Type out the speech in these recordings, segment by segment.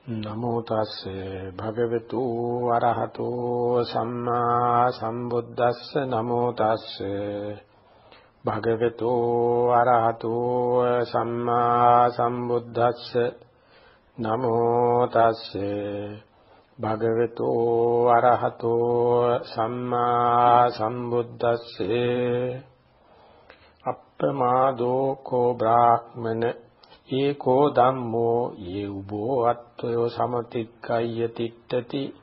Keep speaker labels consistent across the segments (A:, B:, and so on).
A: Namo tassa bhagavato arahato samma sambuddhassa. Namo tassa bhagavato arahato samma sambuddhassa. Namo tassa bhagavato arahato samma sambuddhassa. Appamado ko brahmana eko dhammo ye ubo attoyo samatikkaya tittati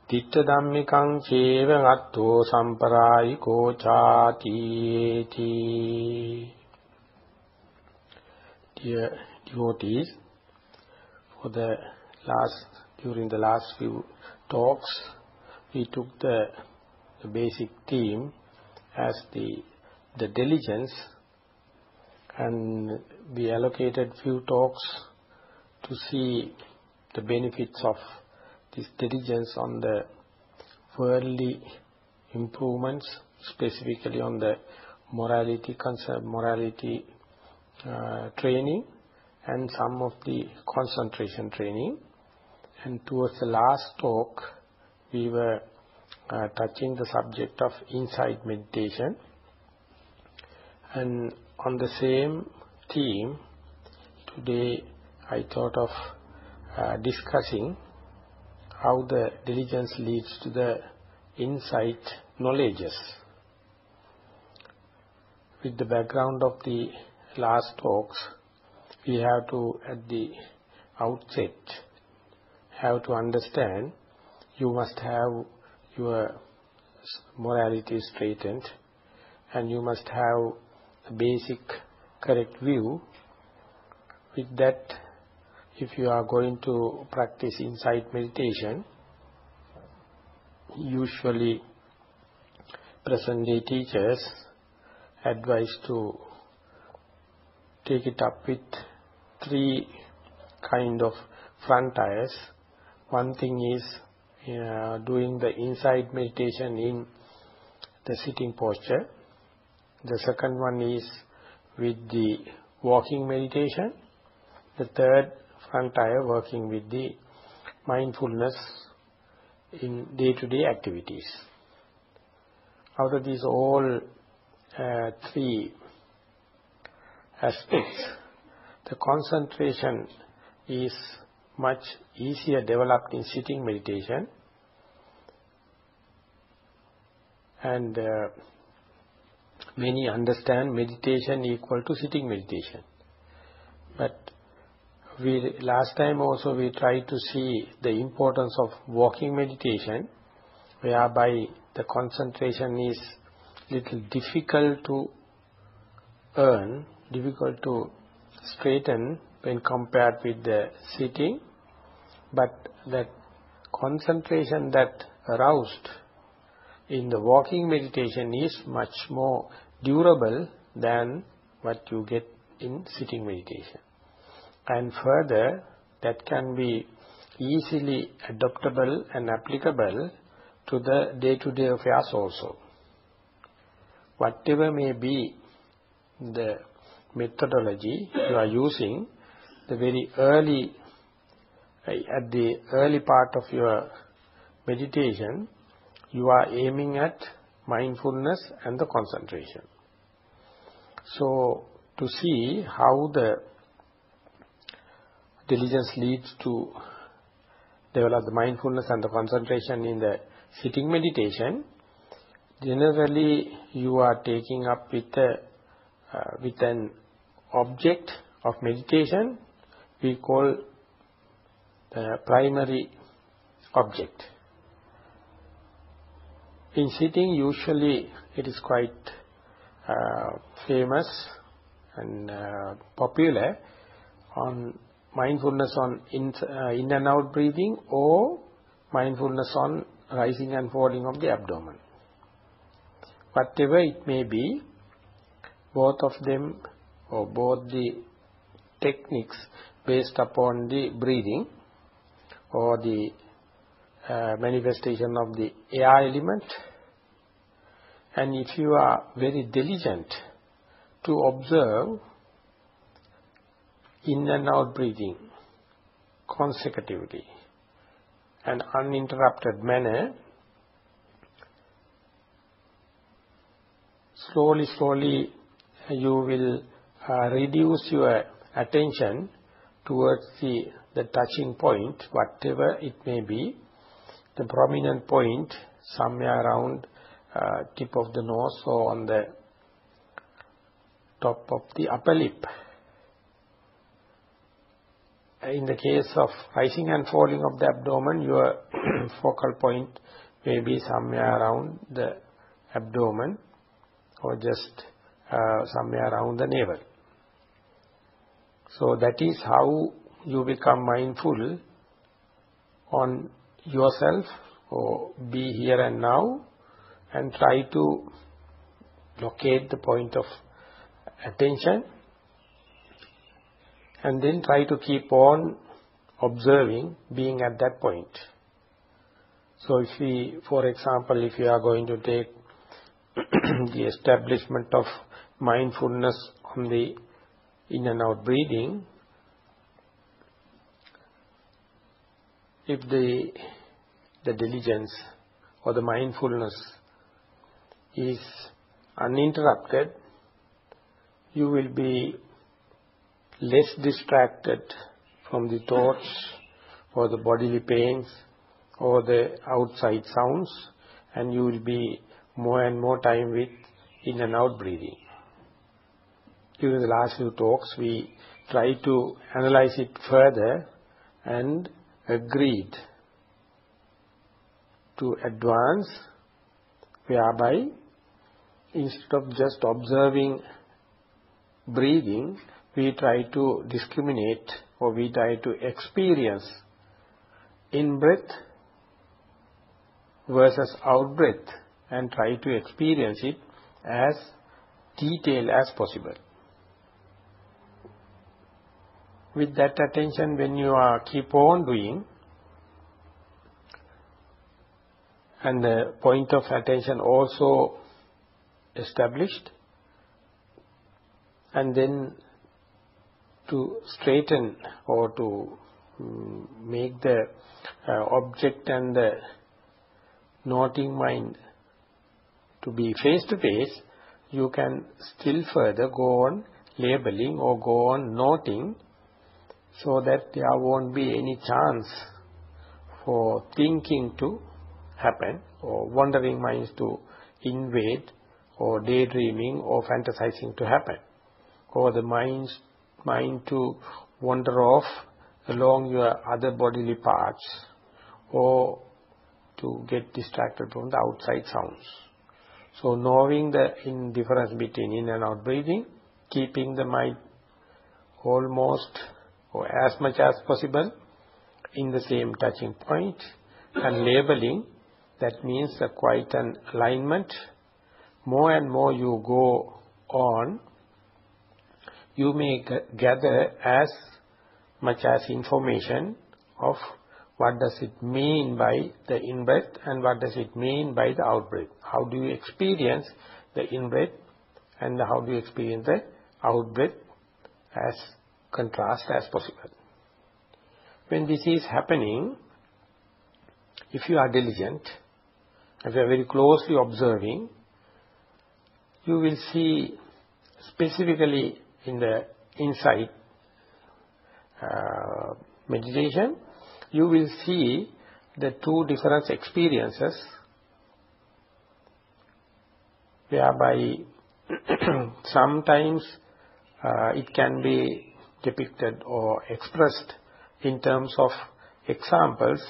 A: titta dhammikang cheva atto samparayiko chati. Dear devotees, during the last few talks, we took the basic theme as the diligence, and we allocated few talks to see the benefits of this diligence on the worldly improvements, specifically on the morality training and some of the concentration training. And towards the last talk, we were touching the subject of insight meditation. And on the same theme, today I thought of discussing how the diligence leads to the insight knowledges. With the background of the last talks, we have to, at the outset, have to understand you must have your morality straightened, and you must have a basic correct view. With that, if you are going to practice insight meditation, usually present-day teachers advise to take it up with three kind of frontiers. One thing is doing the insight meditation in the sitting posture. The second one is with the walking meditation. The third frontier, working with the mindfulness in day-to-day activities. Out of these all three aspects, the concentration is much easier developed in sitting meditation, and many understand meditation equal to sitting meditation. But last time also we tried to see the importance of walking meditation, whereby the concentration is little difficult to earn, difficult to straighten when compared with the sitting, but that concentration that aroused in the walking meditation is much more durable than what you get in sitting meditation. And further, that can be easily adaptable and applicable to the day-to-day affairs also. Whatever may be the methodology you are using, the very early, at the early part of your meditation, you are aiming at mindfulness and the concentration. So, to see how the diligence leads to develop the mindfulness and the concentration in the sitting meditation, generally you are taking up with an object of meditation we call the primary object. In sitting, usually it is quite famous and popular on mindfulness on in and out breathing, or mindfulness on rising and falling of the abdomen. Whatever it may be, both of them, or both the techniques based upon the breathing or the manifestation of the air element. And if you are very diligent to observe in and out breathing, consecutively and uninterrupted manner, slowly you will reduce your attention towards the touching point, whatever it may be, the prominent point somewhere around tip of the nose or on the top of the upper lip. In the case of rising and falling of the abdomen, your focal point may be somewhere around the abdomen or just somewhere around the navel. So that is how you become mindful on yourself, or be here and now, and try to locate the point of attention, and then try to keep on observing, being at that point. So if we, for example, if you are going to take the establishment of mindfulness on the in and out breathing, if the diligence or the mindfulness is uninterrupted, you will be less distracted from the thoughts or the bodily pains or the outside sounds, and you will be more and more time with in and out breathing. During the last few talks, we tried to analyze it further and agreed to advance, whereby instead of just observing breathing, we try to discriminate, or we try to experience in-breath versus out-breath, and try to experience it as detailed as possible. With that attention, when you are keep on doing, and the point of attention also established, and then to straighten or to make the object and the noting mind to be face to face, you can still further go on labeling or go on noting, so that there won't be any chance for thinking to happen or wandering minds to invade or daydreaming or fantasizing to happen, or the mind to wander off along your other bodily parts, or to get distracted from the outside sounds. So knowing the difference between in and out breathing, keeping the mind almost or as much as possible in the same touching point, and labeling, that means quite an alignment. More and more you go on, you may gather as much as information of what does it mean by the in-breath and what does it mean by the out-breath. How do you experience the in-breath and how do you experience the out-breath as contrast as possible. When this is happening, if you are diligent, if you are very closely observing, you will see specifically in the insight meditation, you will see the two different experiences, whereby sometimes it can be depicted or expressed in terms of examples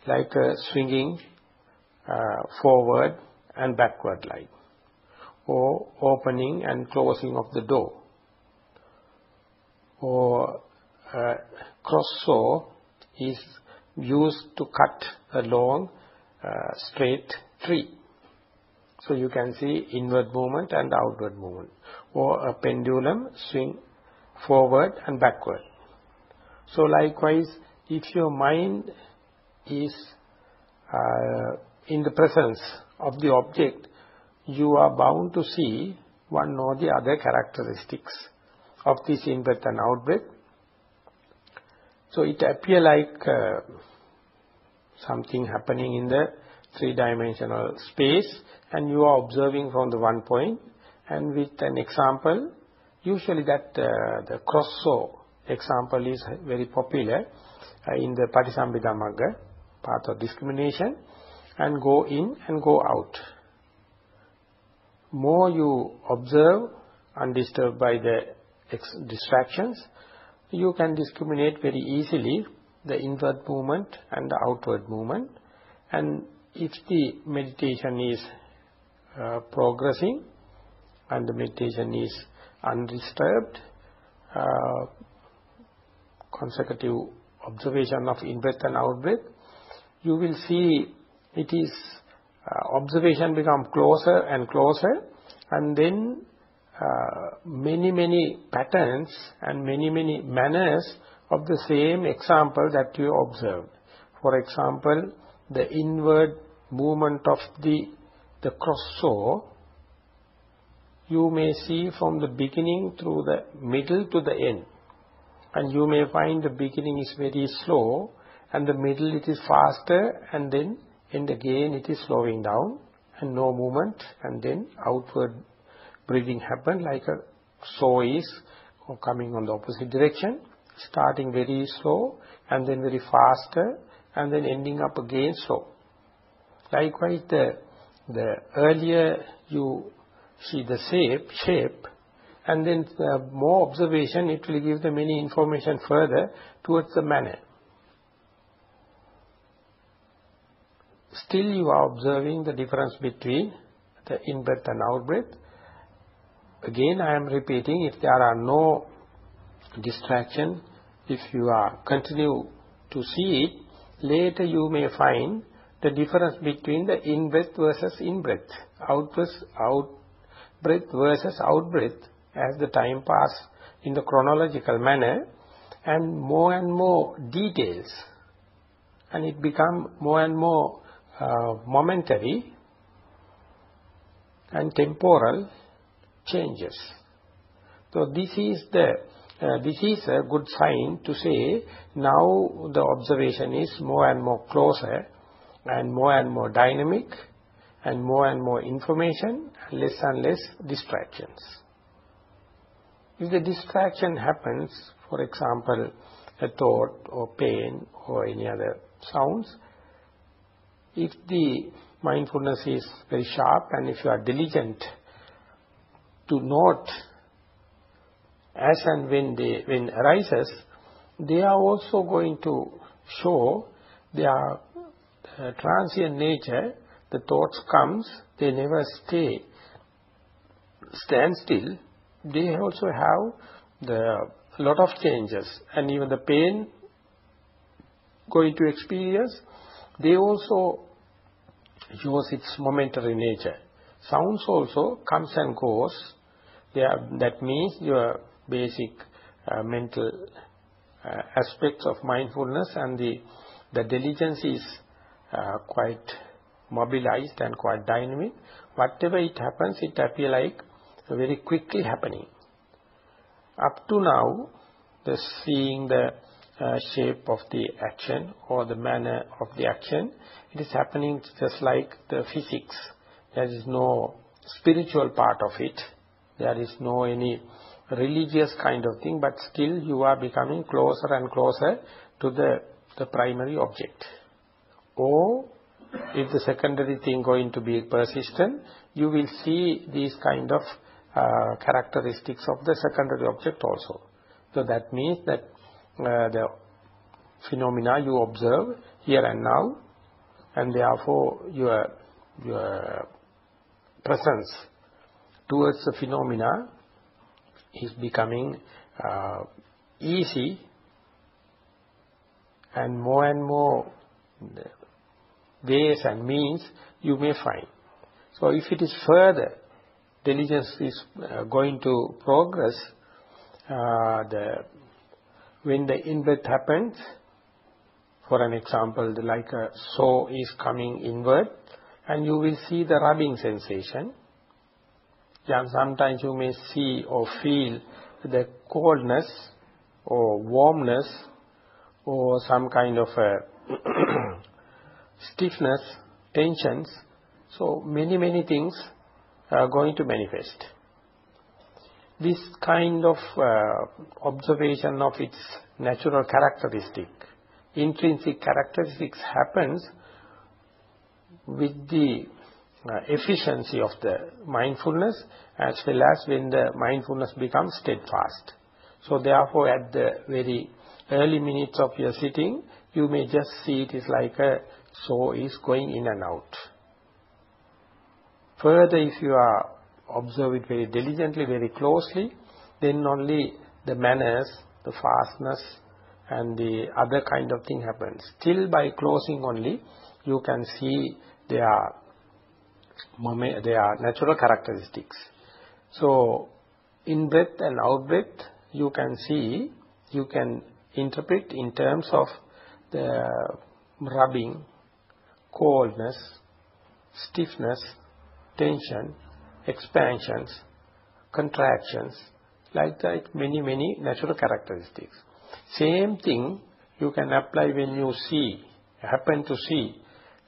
A: like swinging forward and backward like, or opening and closing of the door, or cross saw is used to cut a long straight tree. So you can see inward movement and outward movement, or a pendulum swing forward and backward. So likewise, if your mind is in the presence of the object, you are bound to see one or the other characteristics of this in-breath and out-breath. So it appears like something happening in the three-dimensional space, and you are observing from the one point. And with an example, usually that the cross-saw example is very popular in the Patisambhida Magga, path of discrimination, and go in and go out. More you observe, undisturbed by the distractions, you can discriminate very easily the inward movement and the outward movement. And if the meditation is progressing and the meditation is undisturbed, consecutive observation of in-breath and out-breath, you will see it is observation become closer and closer, and then many patterns and many manners of the same example that you observed. For example, the inward movement of the cross-saw, you may see from the beginning through the middle to the end. And you may find the beginning is very slow, and the middle it is faster, and then end again it is slowing down, and no movement, and then outward breathing happen like a saw is coming on the opposite direction, starting very slow, and then very faster, and then ending up again slow. Likewise, the earlier you see the shape, and then more observation, it will give the many information further towards the manner. Still you are observing the difference between the in-breath and out-breath. Again, I am repeating, if there are no distraction, if you are continue to see it, later you may find the difference between the in-breath versus in-breath, out-breath versus out-breath, as the time pass in the chronological manner, and more details, and it become more and more momentary and temporal changes. So this is a good sign to say now the observation is more and more closer and more dynamic and more information and less distractions. If the distraction happens, for example, a thought or pain or any other sounds, if the mindfulness is very sharp and if you are diligent to note as and when arises, they are also going to show their transient nature. The thoughts comes, they never stand still. They also have a lot of changes, and even the pain going to experience, they also use its momentary nature. Sounds also comes and goes. That means your basic mental aspects of mindfulness and the diligence is quite mobilized and quite dynamic. Whatever it happens, it appears like very quickly happening. Up to now, seeing the shape of the action or the manner of the action, it is happening just like the physics. There is no spiritual part of it. There is no any religious kind of thing, but still you are becoming closer and closer to the primary object. Or if the secondary thing going to be persistent, you will see these kind of characteristics of the secondary object also. So that means that the phenomena you observe here and now, and therefore your presence towards the phenomena is becoming easy, and more ways and means you may find. So if it is further, diligence is going to progress, when the in-breath happens, for an example, like a saw is coming inward, and you will see the rubbing sensation. And sometimes you may see or feel the coldness or warmness or some kind of stiffness, tensions. So many things are going to manifest. This kind of observation of its natural characteristic, intrinsic characteristics happens with the efficiency of the mindfulness, as well as when the mindfulness becomes steadfast. So therefore at the very early minutes of your sitting, you may just see it is like a soul is going in and out. Further, if you are observe it very diligently, very closely, then only the manners, the fastness and the other kind of thing happens. Still by closing only, you can see their natural characteristics. So, in breath and out breath, you can see, you can interpret in terms of the rubbing, coldness, stiffness, tension, expansions, contractions, like that, many natural characteristics. Same thing you can apply when you happen to see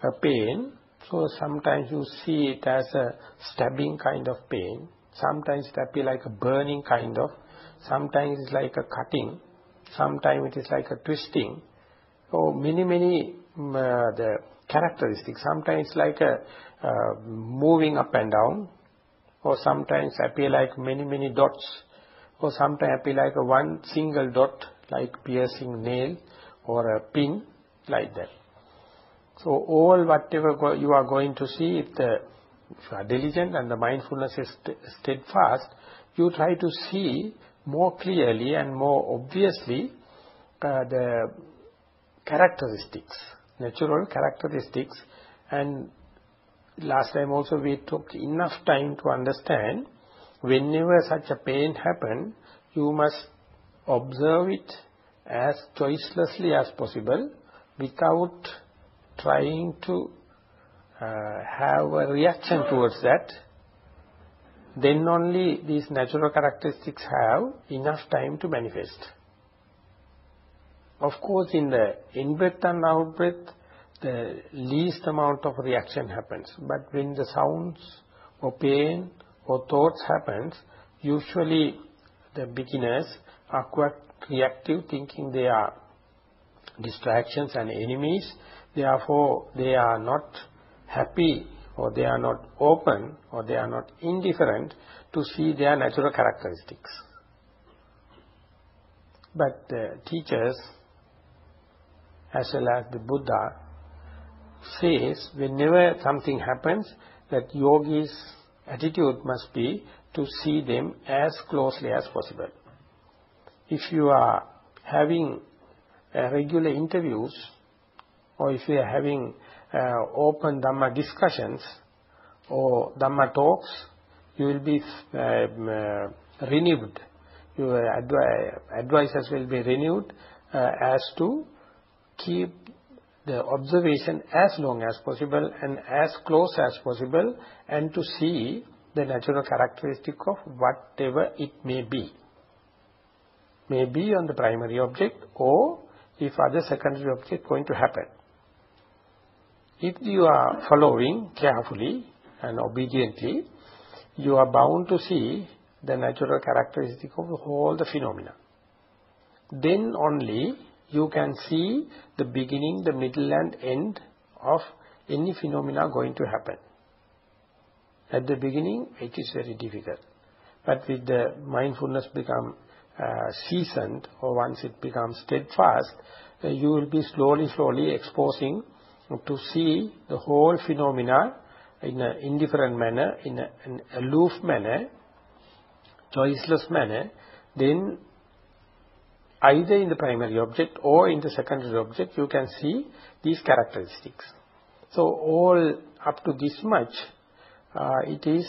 A: a pain. So sometimes you see it as a stabbing kind of pain, sometimes it appears like a burning kind of, sometimes it's like a cutting, sometimes it is like a twisting. So many the characteristics. Sometimes like a moving up and down, or sometimes appear like many dots, or sometimes appear like a one single dot, like piercing nail or a pin, like that. So all whatever you are going to see, if you are diligent and the mindfulness is steadfast, you try to see more clearly and more obviously the characteristics, natural characteristics. And last time also we took enough time to understand, whenever such a pain happens, you must observe it as choicelessly as possible, without trying to have a reaction towards that. Then only these natural characteristics have enough time to manifest. Of course, in the in-breath and out-breath, the least amount of reaction happens. But when the sounds or pain or thoughts happens, usually the beginners are quite reactive, thinking they are distractions and enemies. Therefore, they are not happy, or they are not open, or they are not indifferent to see their natural characteristics. But the teachers, as well as the Buddha, says whenever something happens, that yogi's attitude must be to see them as closely as possible. If you are having regular interviews, or if you are having open Dhamma discussions or Dhamma talks, you will be renewed. Your advices will be renewed as to keep the observation as long as possible and as close as possible, and to see the natural characteristic of whatever it may be. May be on the primary object, or if other secondary object going to happen. If you are following carefully and obediently, you are bound to see the natural characteristic of all the phenomena. Then only you can see the beginning, the middle and end of any phenomena going to happen. At the beginning, it is very difficult. But with the mindfulness become seasoned, or once it becomes steadfast, you will be slowly exposing to see the whole phenomena in an indifferent manner, in an aloof manner, choiceless manner. Then either in the primary object or in the secondary object, you can see these characteristics. So all up to this much, it is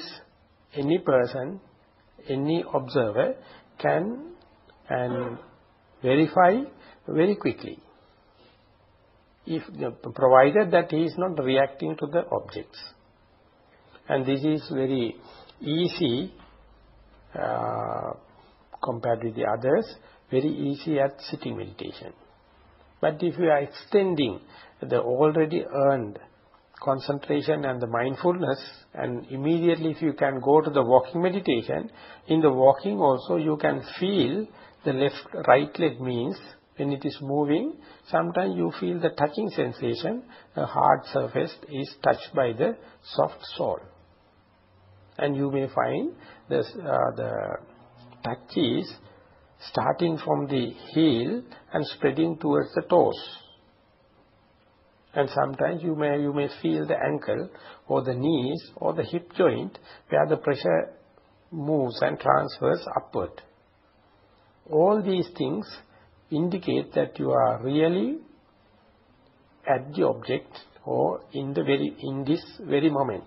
A: any person, any observer can and verify very quickly, if provided that he is not reacting to the objects. And this is very easy compared with the others, very easy at sitting meditation. But if you are extending the already earned concentration and the mindfulness, and immediately if you can go to the walking meditation, in the walking also you can feel the right leg means when it is moving, sometimes you feel the touching sensation, the hard surface is touched by the soft sole. And you may find the touch is starting from the heel and spreading towards the toes. And sometimes you may feel the ankle or the knees or the hip joint where the pressure moves and transfers upward. All these things indicate that you are really at the object or in this very moment.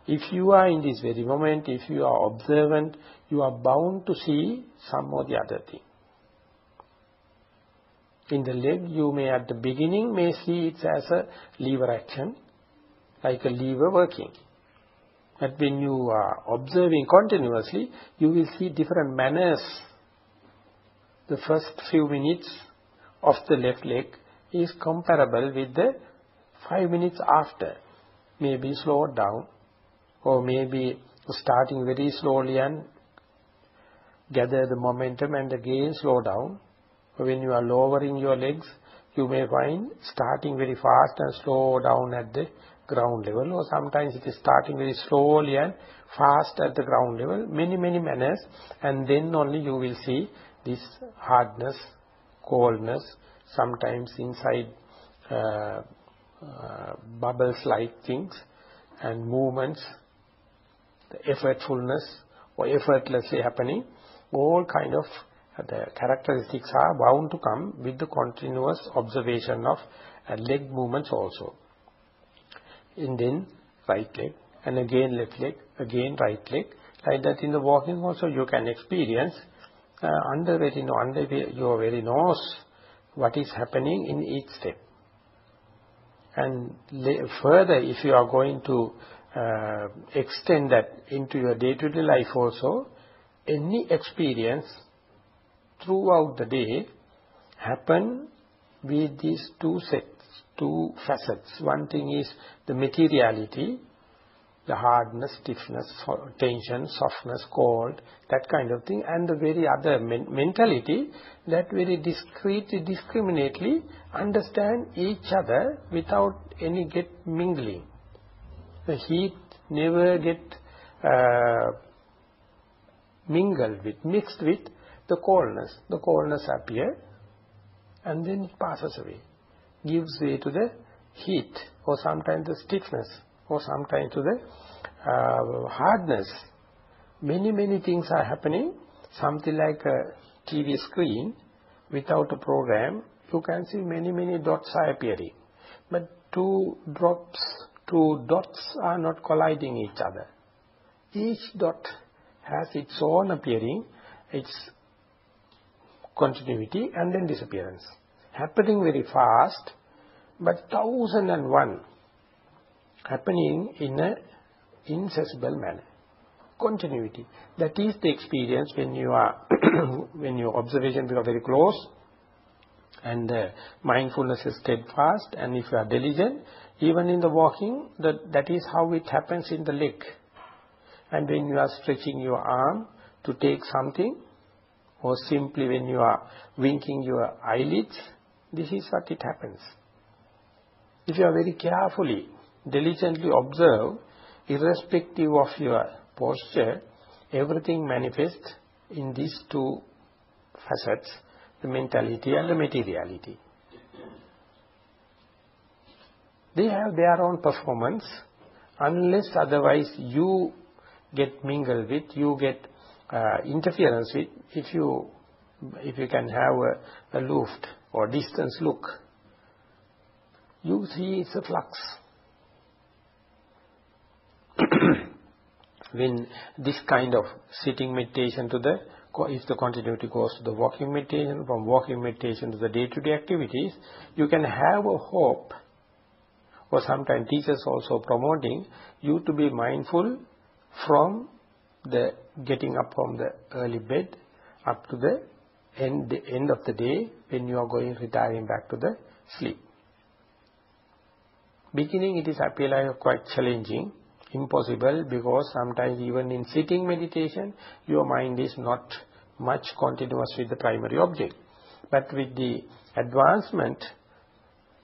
A: If you are in this very moment, if you are observant, you are bound to see some or the other thing. In the leg, you may at the beginning may see it as a lever action, like a lever working. But when you are observing continuously, you will see different manners. The first few minutes of the left leg is comparable with the 5 minutes after. Maybe slowed down, or maybe starting very slowly and gather the momentum and again slow down. When you are lowering your legs, you may find starting very fast and slow down at the ground level, or sometimes it is starting very slowly and fast at the ground level, many manners, and then only you will see this hardness, coldness, sometimes inside bubbles-like things, and movements, the effortfulness or effortlessly happening. All kind of the characteristics are bound to come with the continuous observation of leg movements also. And then right leg, and again left leg, again right leg. Like that in the walking also you can experience under your very nose what is happening in each step. And further, if you are going to extend that into your day-to-day life also, any experience throughout the day happen with these two facets. One thing is the materiality, the hardness, stiffness, tension, softness, cold, that kind of thing, and the very other mentality that very discreetly, discriminately understand each other without any mingling. The heat never get mixed with the coldness. The coldness appears and then it passes away, gives way to the heat, or sometimes the stiffness, or sometimes to the hardness. Many things are happening. Something like a TV screen without a program, you can see many dots are appearing. But two dots are not colliding each other. Each dot has its own appearing, its continuity and then disappearance. Happening very fast, but 1001 happening in an inaccessible manner. Continuity. That is the experience when you are when your observation becomes very close and mindfulness is steadfast, and if you are diligent, even in the walking, that is how it happens in the leg. And when you are stretching your arm to take something, or simply when you are winking your eyelids, this is what it happens. If you are very carefully, diligently observe, irrespective of your posture, everything manifests in these two facets, the mentality and the materiality. They have their own performance, unless otherwise you get mingled with, you get interference with. If you can have a aloof or distance look, you see it's a flux. When this kind of sitting meditation if the continuity goes to the walking meditation, from walking meditation to the day-to-day activities, you can have a hope, or sometimes teachers also promoting you to be mindful from getting up from the early bed up to the end of the day, when you are retiring back to the sleep. Beginning it is appear like quite challenging, impossible, because sometimes even in sitting meditation, your mind is not much continuous with the primary object. But with the advancement,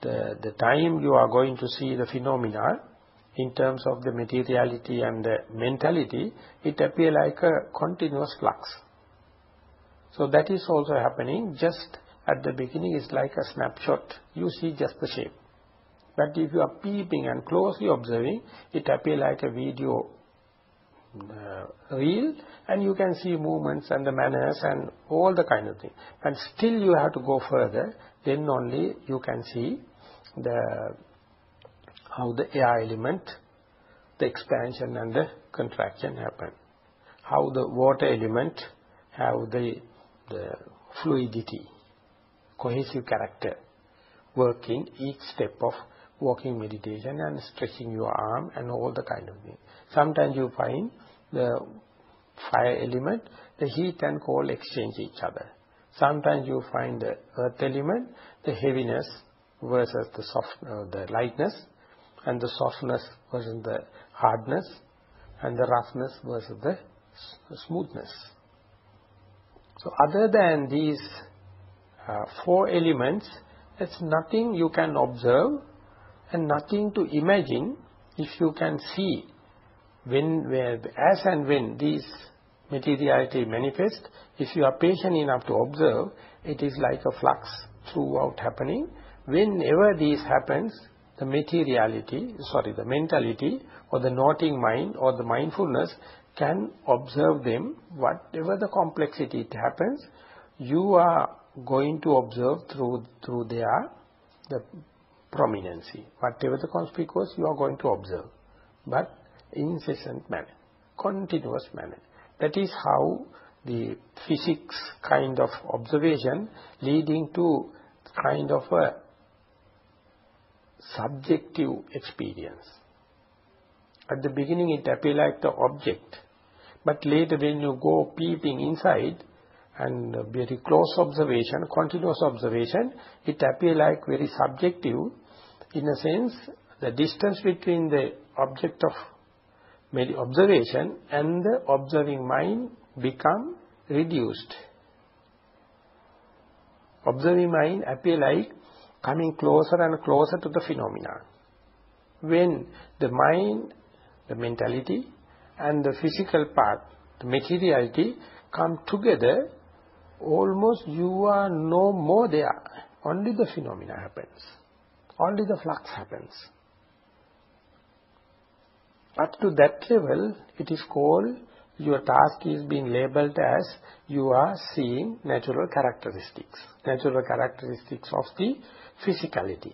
A: the time you are going to see the phenomena in terms of the materiality and the mentality, it appears like a continuous flux. So that is also happening. Just at the beginning is like a snapshot. You see just the shape. But if you are peeping and closely observing, it appears like a video reel, and you can see movements and the manners and all the kind of thing. And still you have to go further, then only you can see how the air element, the expansion and the contraction happen. How the water element have the fluidity, cohesive character, working each step of walking meditation and stretching your arm and all the kind of thing. Sometimes you find the fire element, the heat and cold exchange each other. Sometimes you find the earth element, the heaviness versus the lightness, and the softness versus the hardness, and the roughness versus the smoothness. So other than these four elements, it's nothing you can observe and nothing to imagine. If you can see as and when these materiality manifest, if you are patient enough to observe, it is like a flux throughout happening. Whenever this happens, the mentality or the noting mind or the mindfulness can observe them. Whatever the complexity it happens, you are going to observe through the prominency. Whatever the conspicuous, you are going to observe, but in incessant manner, continuous manner. That is how the physics kind of observation leading to kind of a subjective experience. At the beginning it appears like the object, but later when you go peeping inside and very close observation, continuous observation, it appears like very subjective. In a sense, the distance between the object of observation and the observing mind become reduced. Observing mind appear like coming closer and closer to the phenomena. When the mind, the mentality, and the physical part, the materiality, come together, almost you are no more there. Only the phenomena happens. Only the flux happens. Up to that level, it is called, your task is being labeled as, you are seeing natural characteristics of the physicality.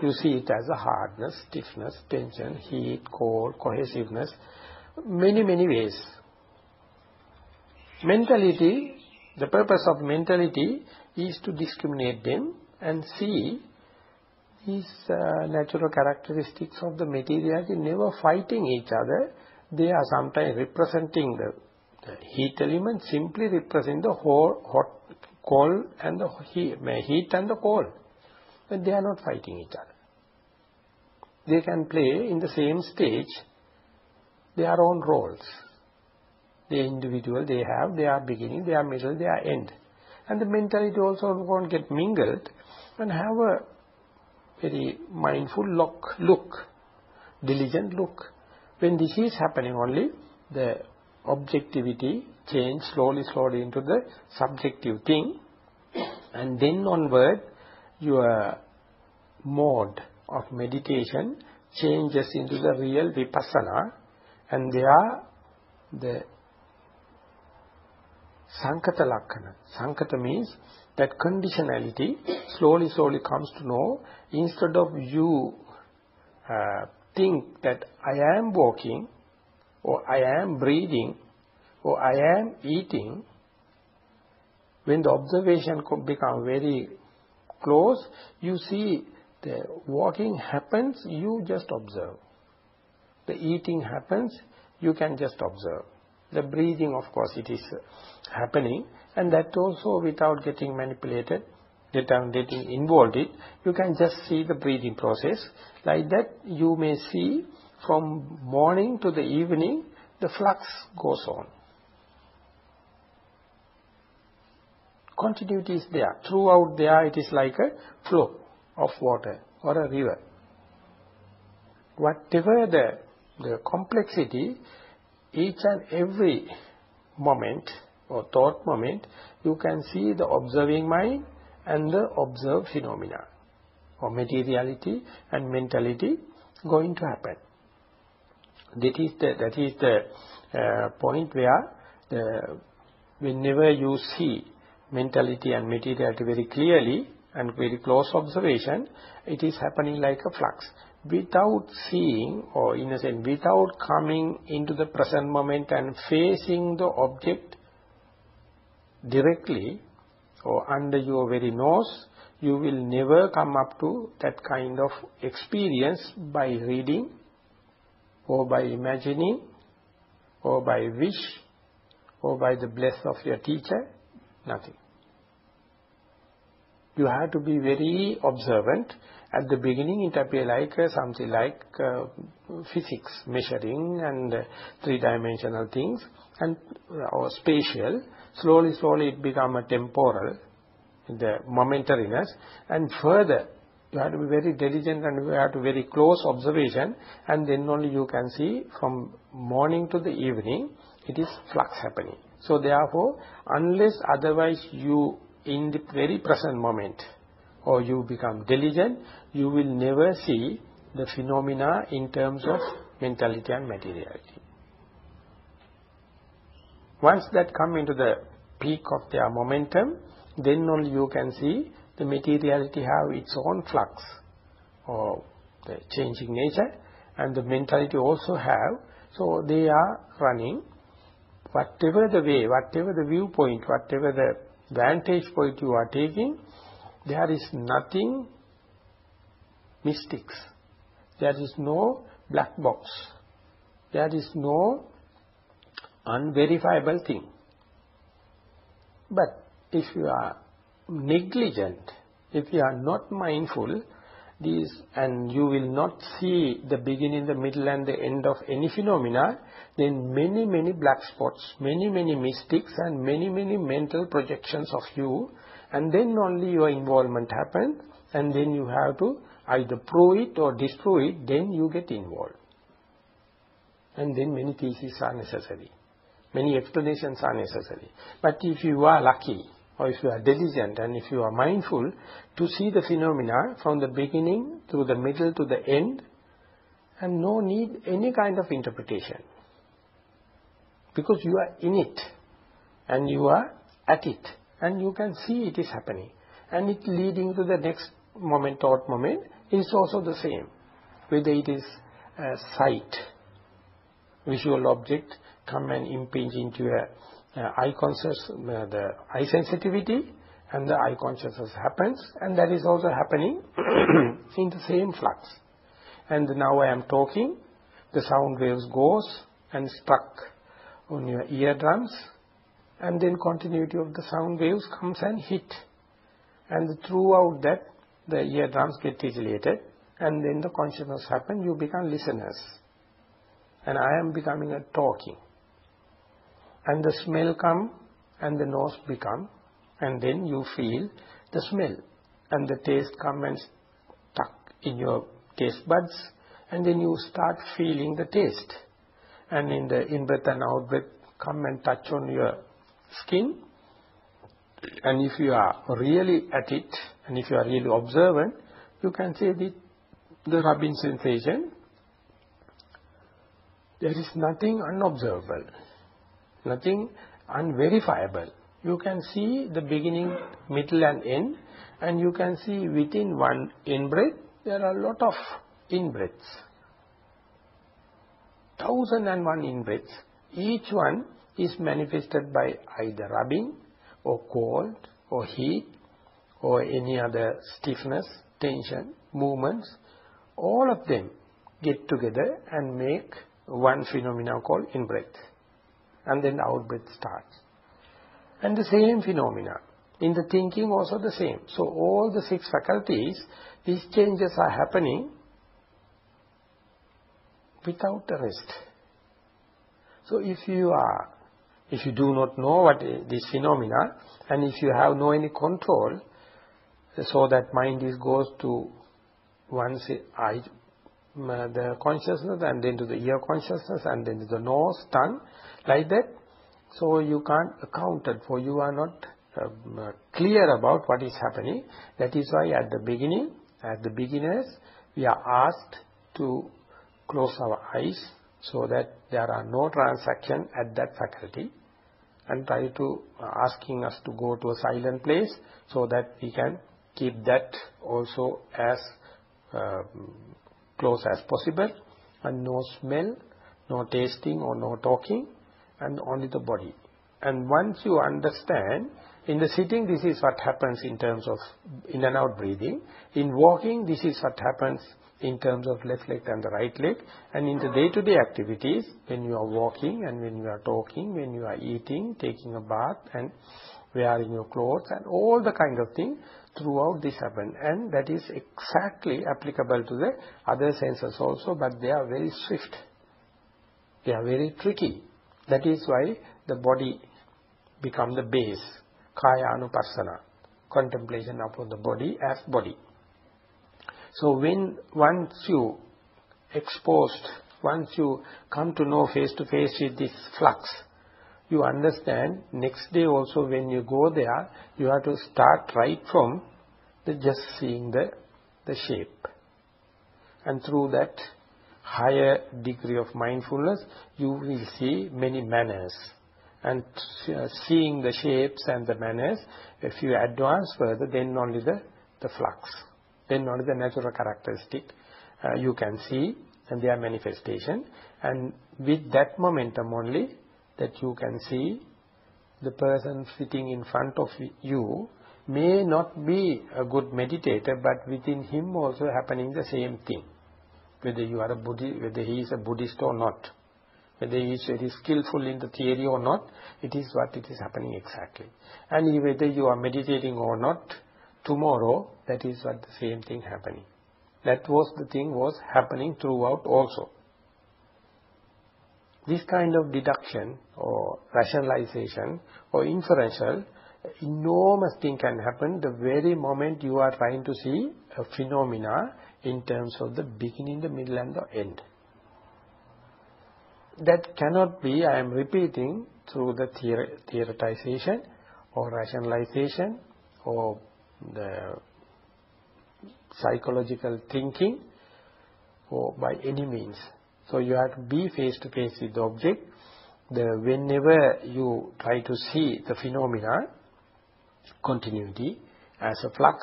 A: You see it as a hardness, stiffness, tension, heat, cold, cohesiveness, many ways. Mentality, the purpose of mentality is to discriminate them and see these natural characteristics of the materiality never fighting each other. They are sometimes representing the heat element, simply represent the cold and the heat and the cold. But they are not fighting each other. They can play in the same stage their own roles. They are individual, they have their beginning, their middle, their end. And the mentality also won't get mingled and have a very mindful look, diligent look. When this is happening only, the objectivity change slowly into the subjective thing, and then onward your mode of meditation changes into the real vipassana, and there the Sankata Lakkana. Sankata means that conditionality slowly comes to know. Instead of you think that I am walking, or I am breathing, or I am eating, when the observation become very close, you see the walking happens, you just observe. The eating happens, you can just observe. The breathing, of course, it is happening, and that also without getting manipulated, without getting involved in, you can just see the breathing process. Like that, you may see from morning to the evening, the flux goes on. Continuity is there. Throughout there, it is like a flow of water or a river. Whatever the complexity, each and every moment or thought moment, you can see the observing mind and the observed phenomena or materiality and mentality going to happen. That is the point where whenever you see mentality and materiality very clearly and very close observation, it is happening like a flux. Without seeing, or in a sense, without coming into the present moment and facing the object directly or under your very nose, you will never come up to that kind of experience by reading or by imagining or by wish or by the bless of your teacher. Nothing. You have to be very observant. At the beginning, it appears like something like physics, measuring and three-dimensional things, and or spatial. Slowly, it becomes a temporal, the momentariness, and further, you have to be very diligent and you have to very close observation, and then only you can see from morning to the evening, it is flux happening. So therefore, unless otherwise you in the very present moment, or you become diligent, you will never see the phenomena in terms of mentality and materiality. Once that come into the peak of their momentum, then only you can see the materiality have its own flux or the changing nature, and the mentality also have. So they are running. Whatever the way, whatever the viewpoint, whatever the vantage point you are taking, there is nothing mystics. There is no black box. There is no unverifiable thing. But if you are negligent, if you are not mindful, and you will not see the beginning, the middle and the end of any phenomena, then many black spots, many mystics and many mental projections of you, and then only your involvement happens, and then you have to either prove it or disprove it, then you get involved. And then many theses are necessary. Many explanations are necessary. But if you are lucky, or if you are diligent and if you are mindful to see the phenomena from the beginning to the middle to the end, and no need any kind of interpretation. Because you are in it, and you are at it, and you can see it is happening. And it leading to the next moment, thought moment, is also the same. Whether it is a sight, visual object, come and impinge into your eye conscious, the eye sensitivity, and the eye consciousness happens, and that is also happening in the same flux. And now I am talking, the sound waves goes and struck on your eardrums, and then continuity of the sound waves comes and hit. And throughout that, the eardrums get titillated, and then the consciousness happens, you become listeners. And I am becoming a talking. And the smell come, and the nose become, and then you feel the smell. And the taste come and stuck in your taste buds, and then you start feeling the taste. And in the in-breath and out-breath, come and touch on your skin. And if you are really at it, and if you are really observant, you can say the rubbing sensation. There is nothing unobservable, nothing unverifiable. You can see the beginning, middle and end, and you can see within one in-breath, there are a lot of in-breaths. 1001 in-breaths. Each one is manifested by either rubbing, or cold, or heat, or any other stiffness, tension, movements. All of them get together and make one phenomenon called in-breath. and then the out-breath starts. And the same phenomena. In the thinking also the same. So all the 6 faculties, these changes are happening without a rest. So if you do not know what is this phenomena, and if you have no any control, so that mind goes to once the consciousness, and then to the ear consciousness, and then to the nose, tongue, like that. So you can't account it for, you are not clear about what is happening. That is why at the beginning, at the beginners, we are asked to close our eyes so that there are no transaction at that faculty, and try to asking us to go to a silent place so that we can keep that also as close as possible, and no smell, no tasting or no talking, and only the body. And once you understand, in the sitting this is what happens in terms of in and out breathing. In walking this is what happens in terms of left leg and the right leg. And in the day-to-day activities, when you are walking and when you are talking, when you are eating, taking a bath and wearing your clothes and all the kind of thing, throughout this happen. And that is exactly applicable to the other senses also, but they are very swift. They are very tricky. That is why the body becomes the base. Kaya anupassana, contemplation upon the body as body. So once you exposed, once you come to know face to face with this flux, you understand next day also when you go there, you have to start right from just seeing the shape. And through that higher degree of mindfulness, you will see many manners. And seeing the shapes and the manners, if you advance further, then only the flux, then only the natural characteristic you can see and their manifestation. And with that momentum only, that you can see the person sitting in front of you may not be a good meditator, but within him also happening the same thing. Whether you are a Buddhist, whether he is a Buddhist or not, whether he is very skillful in the theory or not, it is what it is happening exactly. And whether you are meditating or not, tomorrow, that is what the same thing happening. That was the thing was happening throughout also. This kind of deduction or rationalization or inferential, enormous thing can happen the very moment you are trying to see a phenomena in terms of the beginning, the middle and the end. That cannot be, I am repeating, through the theoretization or rationalization or the psychological thinking or by any means. So you have to be face to face with the object. Whenever you try to see the phenomena, continuity as a flux,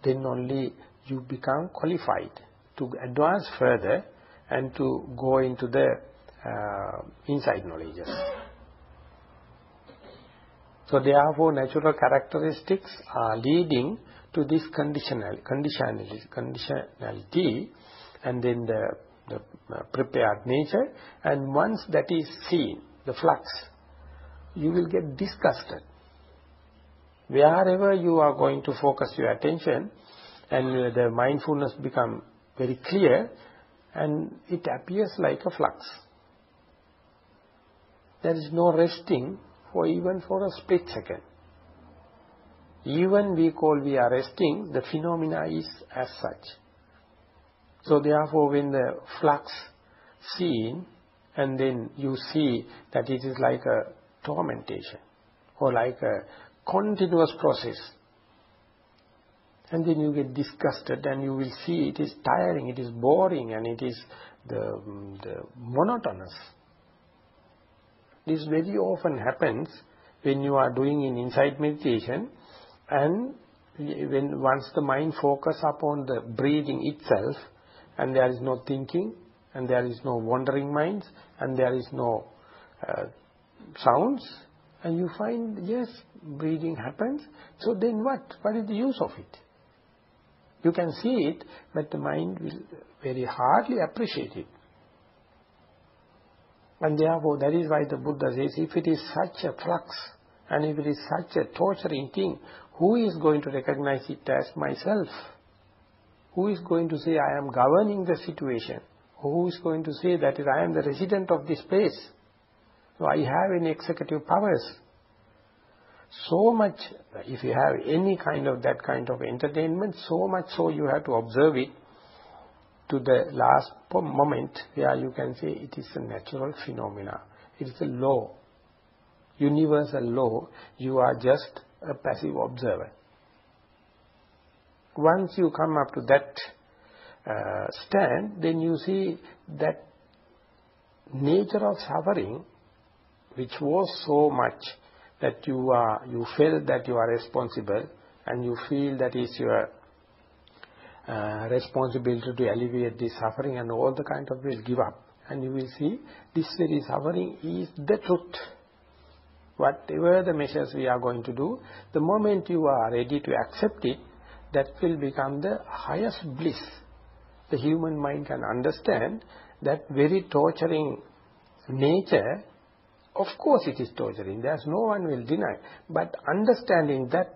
A: then only you become qualified to advance further and to go into the inside knowledges. So therefore natural characteristics are leading to this conditionality and then the prepared nature. And once that is seen, the flux, you will get disgusted. Wherever you are going to focus your attention and the mindfulness become very clear and it appears like a flux. There is no resting even for a split second. Even we are resting, the phenomena is as such. So therefore when the flux seen and then you see that it is like a tormentation or like a continuous process, and then you get disgusted and you will see it is tiring, it is boring and it is the monotonous. This very often happens when you are doing in insight meditation, and once the mind focus upon the breathing itself and there is no thinking and there is no wandering minds and there is no sounds, and you find yes, breathing happens, so then what is the use of it? You can see it, but the mind will very hardly appreciate it. And therefore, that is why the Buddha says, if it is such a flux, and if it is such a torturing thing, who is going to recognize it as myself? Who is going to say, I am governing the situation? Who is going to say that I am the resident of this place? So I have any executive powers. So much, if you have any kind of that kind of entertainment, so much so you have to observe it to the last moment where you can say it is a natural phenomena. It is a law, universal law. You are just a passive observer. Once you come up to that stand, then you see that nature of suffering, which was so much that you felt that you are responsible, and you feel that is your responsibility to alleviate this suffering, and all the kind of will give up. And you will see this very suffering is the truth. Whatever the measures we are going to do, the moment you are ready to accept it, that will become the highest bliss. The human mind can understand that very torturing nature. Of course it is torturing, there's no one will deny. But understanding that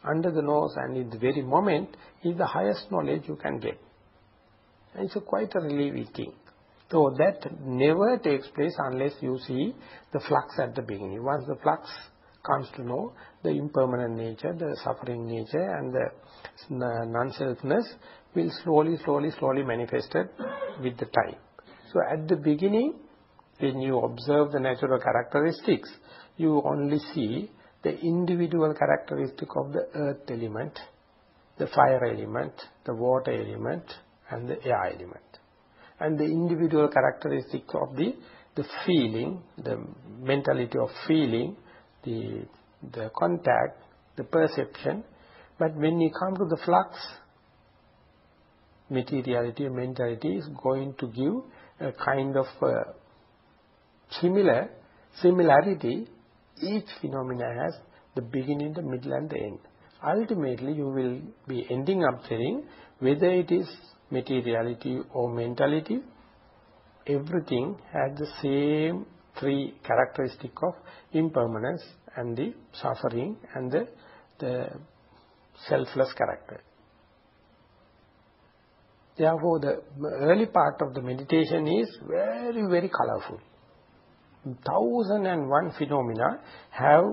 A: under the nose and in the very moment is the highest knowledge you can get. And it's quite a relieving thing. So that never takes place unless you see the flux at the beginning. Once the flux comes to know the impermanent nature, the suffering nature, and the non-selfness will slowly manifested with the time. So at the beginning, when you observe the natural characteristics, you only see the individual characteristic of the earth element, the fire element, the water element, and the air element. And the individual characteristics of the feeling, the mentality of feeling, the contact, the perception. But when you come to the flux, materiality and mentality is going to give a kind of similarity. Each phenomena has the beginning, the middle and the end. Ultimately, you will be ending up saying whether it is materiality or mentality, everything has the same three characteristics of impermanence and the suffering and the selfless character. Therefore, the early part of the meditation is very colorful. 1001 phenomena have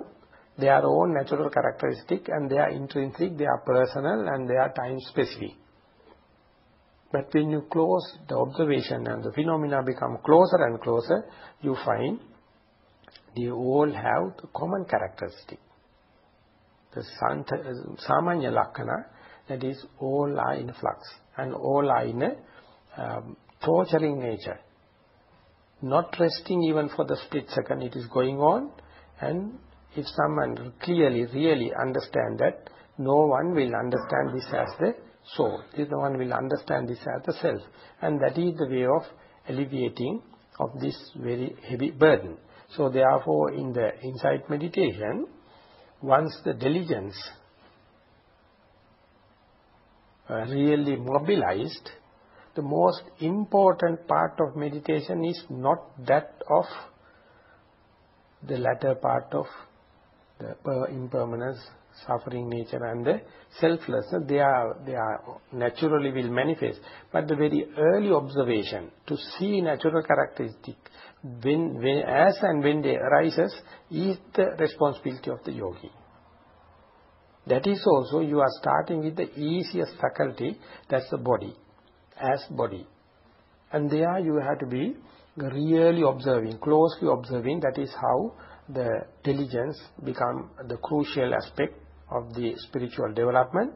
A: their own natural characteristic, and they are intrinsic, they are personal, and they are time specific. But when you close the observation and the phenomena become closer and closer, you find they all have the common characteristic. The samanya lakkana, that is, all are in flux and all are in a torturing nature. Not resting even for the split second, it is going on. And if someone clearly, really understand that, no one will understand this as the soul. No one will understand this as the self. And that is the way of alleviating of this very heavy burden. So therefore, in the insight meditation, once the diligence really mobilized, the most important part of meditation is not that of the latter part of the impermanence, suffering nature and the selflessness. They are naturally will manifest. But the very early observation to see natural characteristic as and when they arises is the responsibility of the yogi. That is also, you are starting with the easiest faculty, that's the body. As body. And there you have to be really observing, closely observing. That is how the diligence become the crucial aspect of the spiritual development.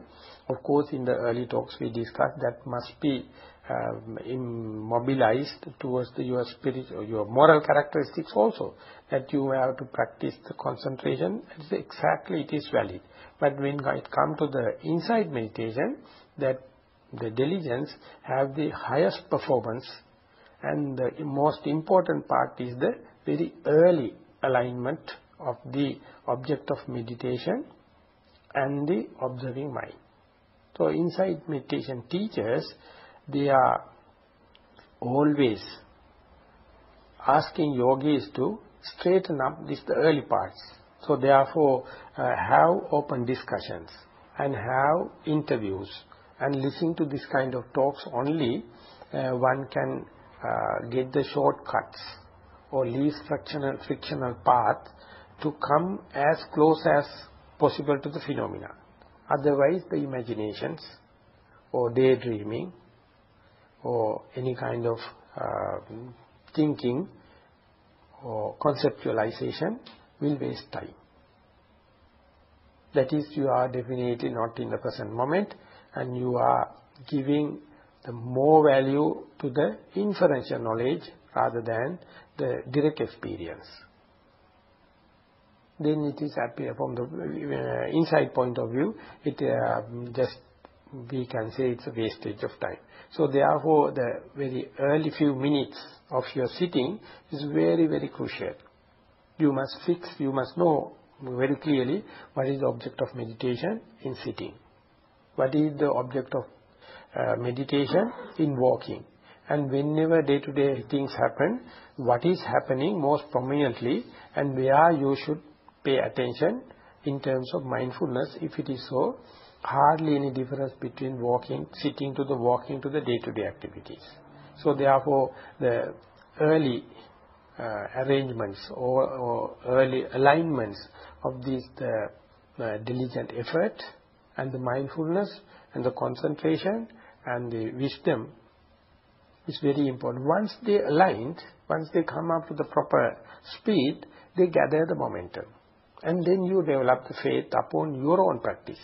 A: Of course, in the early talks we discussed that must be mobilized towards your spiritual, your moral characteristics also. That you have to practice the concentration. Exactly, it is valid. But when it comes to the insight meditation, that the diligence have the highest performance, and the most important part is the very early alignment of the object of meditation and the observing mind. So insight meditation teachers, they are always asking yogis to straighten up the early parts. So therefore, have open discussions and have interviews and listen to this kind of talks only. One can get the shortcuts or least frictional path to come as close as possible to the phenomena. Otherwise, the imaginations or daydreaming or any kind of thinking or conceptualization will waste time. That is, you are definitely not in the present moment, and you are giving the more value to the inferential knowledge rather than the direct experience. Then it is appear from the inside point of view, it just we can say it's a wastage of time. So therefore, the very early few minutes of your sitting is very, very crucial. You must know very clearly what is the object of meditation in sitting. What is the object of meditation in walking. And whenever day-to-day things happen, what is happening most prominently and where you should pay attention in terms of mindfulness. If it is so, hardly any difference between sitting to the walking to the day-to-day activities. So therefore, the early arrangements or early alignments of these diligent effort and the mindfulness and the concentration and the wisdom is very important. Once they aligned, once they come up to the proper speed, they gather the momentum. And then you develop the faith upon your own practice.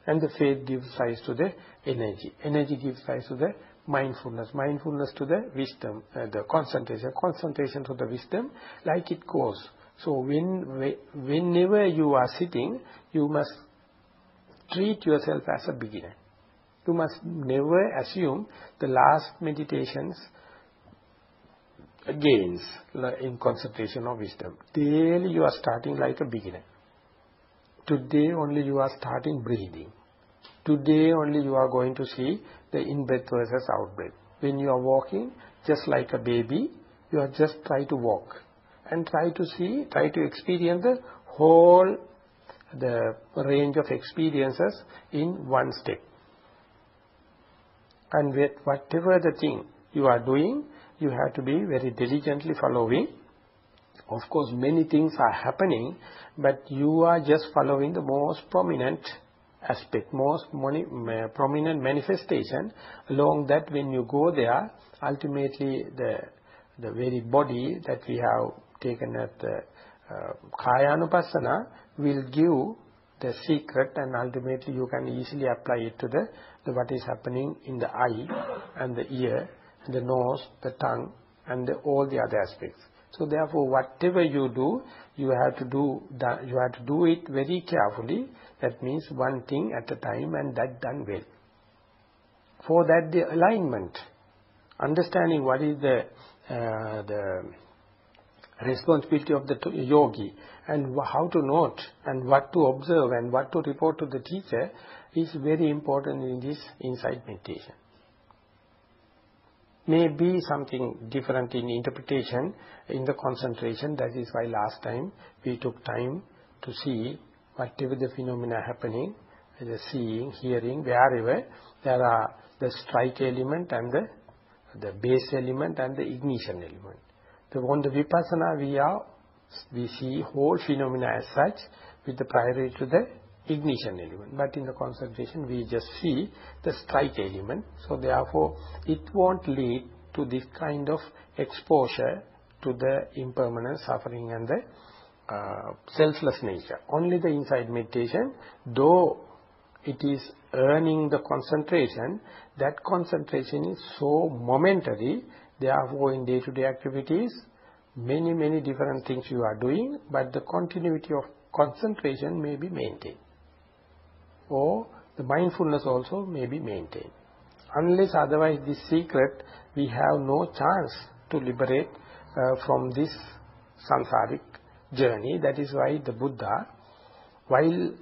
A: And the faith gives rise to the energy. Energy gives rise to the mindfulness. Mindfulness to the wisdom, the concentration. Concentration to the wisdom, like it goes. So whenever you are sitting, you must treat yourself as a beginner. You must never assume the last meditation's gains in concentration or wisdom. Daily you are starting like a beginner. Today only you are starting breathing. Today only you are going to see the in-breath versus out-breath. When you are walking, just like a baby, you are just try to walk. And try to experience the range of experiences in one step. And with whatever the thing you are doing, you have to be very diligently following. Of course, many things are happening, but you are just following the most prominent aspect, most prominent manifestation. Along that, when you go there, ultimately the very body that we have taken at the Kayanupassana will give the secret, and ultimately you can easily apply it to the what is happening in the eye and the ear, and the nose, the tongue, and all the other aspects. So therefore, whatever you do, you have to do it very carefully. That means one thing at a time, and that done well. For that, the alignment, understanding what is the responsibility of the yogi and how to note and what to observe and what to report to the teacher is very important in this insight meditation. May be something different in interpretation, in the concentration. That is why last time we took time to see whatever the phenomena happening, the seeing, hearing, wherever there are the strike element and the base element and the ignition element. On the vipassana, we see whole phenomena as such with the priority to the ignition element. But in the concentration, we just see the strike element. So therefore, it won't lead to this kind of exposure to the impermanent suffering and the selfless nature. Only the inside meditation, though it is earning the concentration, that concentration is so momentary. Therefore, in day-to-day activities, many different things you are doing, but the continuity of concentration may be maintained. Or the mindfulness also may be maintained. Unless otherwise this secret, we have no chance to liberate from this samsaric journey. That is why the Buddha, while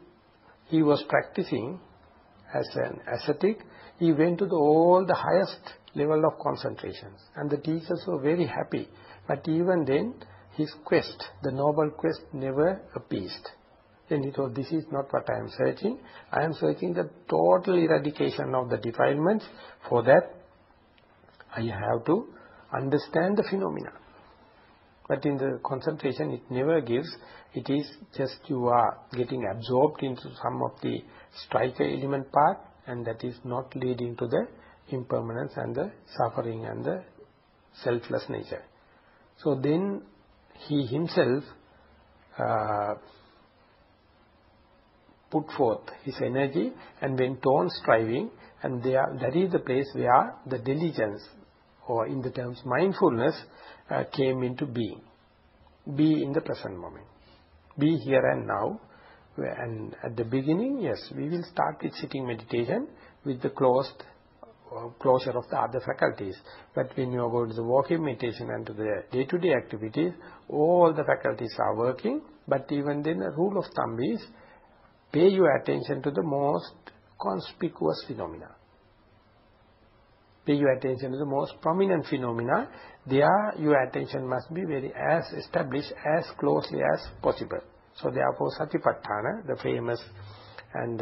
A: he was practicing as an ascetic, he went to all the highest level of concentrations. And the teachers were very happy. But even then, his quest, the noble quest, never appeased. Then he thought, this is not what I am searching. I am searching the total eradication of the defilements. For that, I have to understand the phenomena. But in the concentration, it never gives. It is just you are getting absorbed into some of the striker element part, and that is not leading to the impermanence and the suffering and the selfless nature. So then he himself put forth his energy and went on striving, and that is the place where the diligence, or in the terms mindfulness, came into being. Be in the present moment. Be here and now. And at the beginning, yes, we will start with sitting meditation with the closure of the other faculties. But when you go to the walking meditation and to the day-to-day activities, all the faculties are working. But even then, a rule of thumb is, pay your attention to the most conspicuous phenomena. Pay your attention to the most prominent phenomena. There, your attention must be as established, as closely as possible. So therefore, Sathipattana, the famous and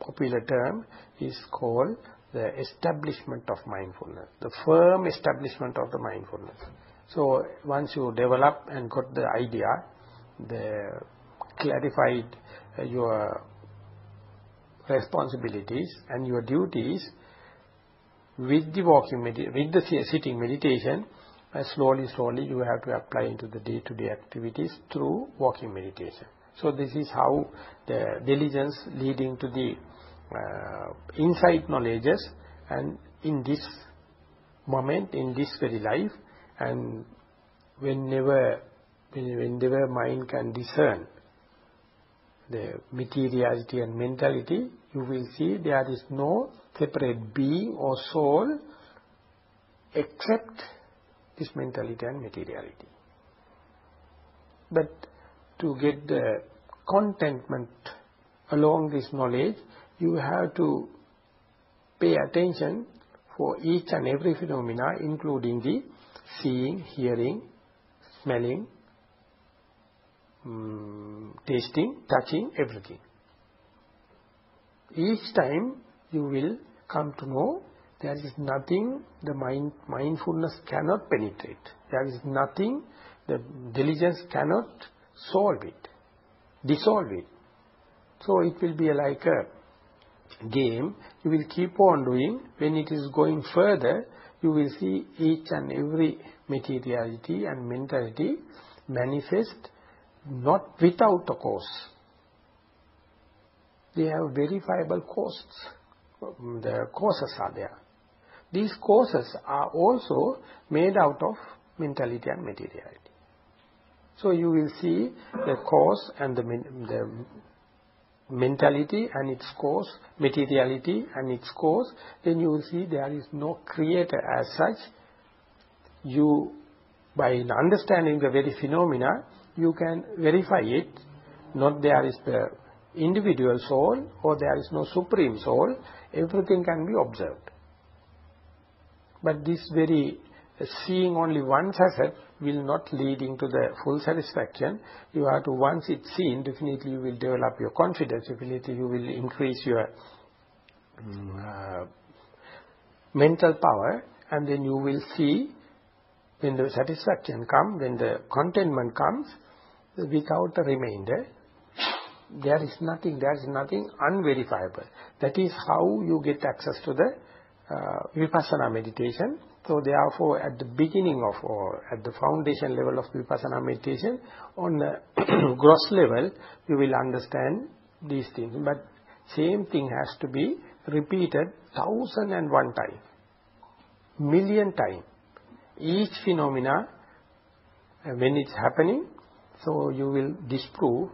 A: popular term, is called the establishment of mindfulness, the firm establishment of the mindfulness. So once you develop and got the idea, the clarified your responsibilities and your duties, with the sitting meditation, slowly you have to apply into the day-to-day activities through walking meditation. So this is how the diligence leading to the insight knowledges, and in this moment, in this very life, and whenever mind can discern the materiality and mentality, you will see there is no separate being or soul except this mentality and materiality. But to get the contentment along this knowledge, you have to pay attention for each and every phenomena, including the seeing, hearing, smelling, tasting, touching, everything. Each time you will come to know there is nothing the mindfulness cannot penetrate. There is nothing the diligence cannot solve it, dissolve it. So it will be like a game. You will keep on doing. When it is going further, you will see each and every materiality and mentality manifest not without a cause. They have verifiable causes. The causes are there. These causes are also made out of mentality and materiality. So you will see the cause and the mentality and its cause, materiality and its cause. Then you will see there is no creator as such. You, by understanding the very phenomena, you can verify it. Not there is the individual soul or there is no supreme soul. Everything can be observed. But this very seeing only one facet will not lead into the full satisfaction. You have to, once it's seen, definitely you will develop your confidence, definitely you will increase your mental power, and then you will see when the satisfaction comes, when the contentment comes, without a remainder, there is nothing unverifiable. That is how you get access to the Vipassana meditation. So therefore, at the beginning of, or at the foundation level of Vipassana meditation, on the gross level, you will understand these things. But same thing has to be repeated 1,001 times, million times. Each phenomena, when it's happening, so you will disprove